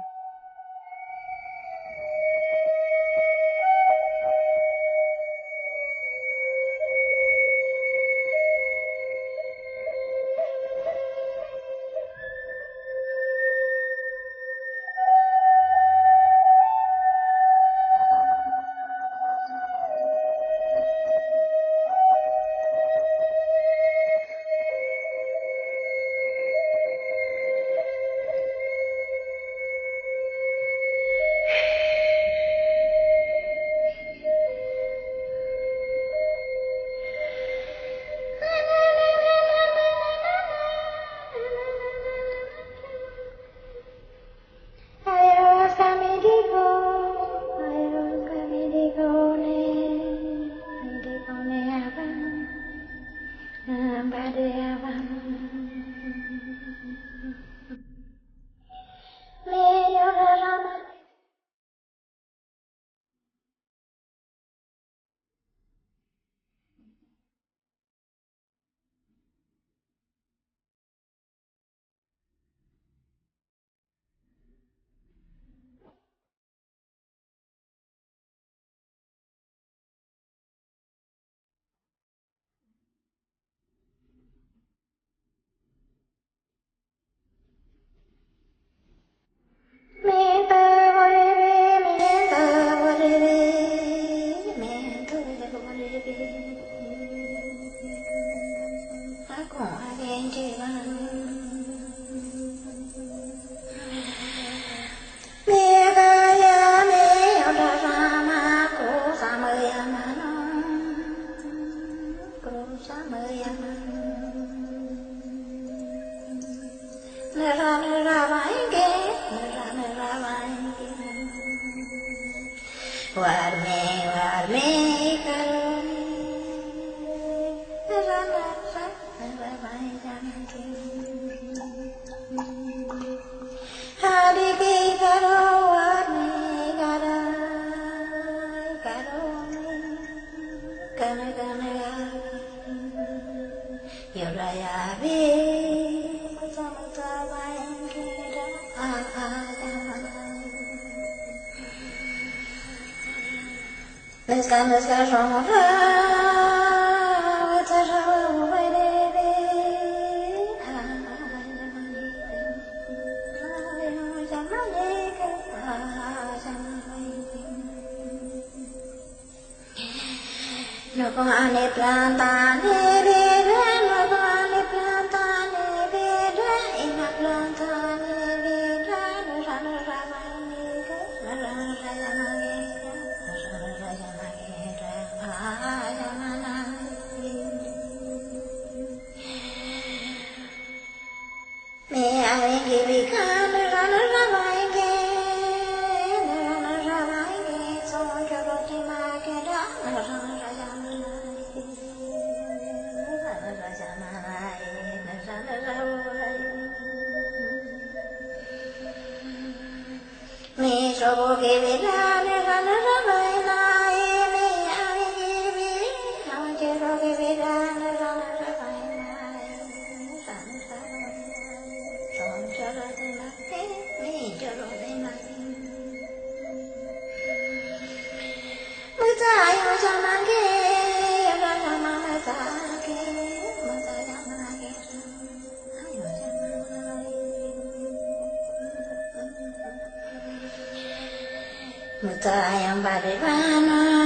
Mutayam Badivana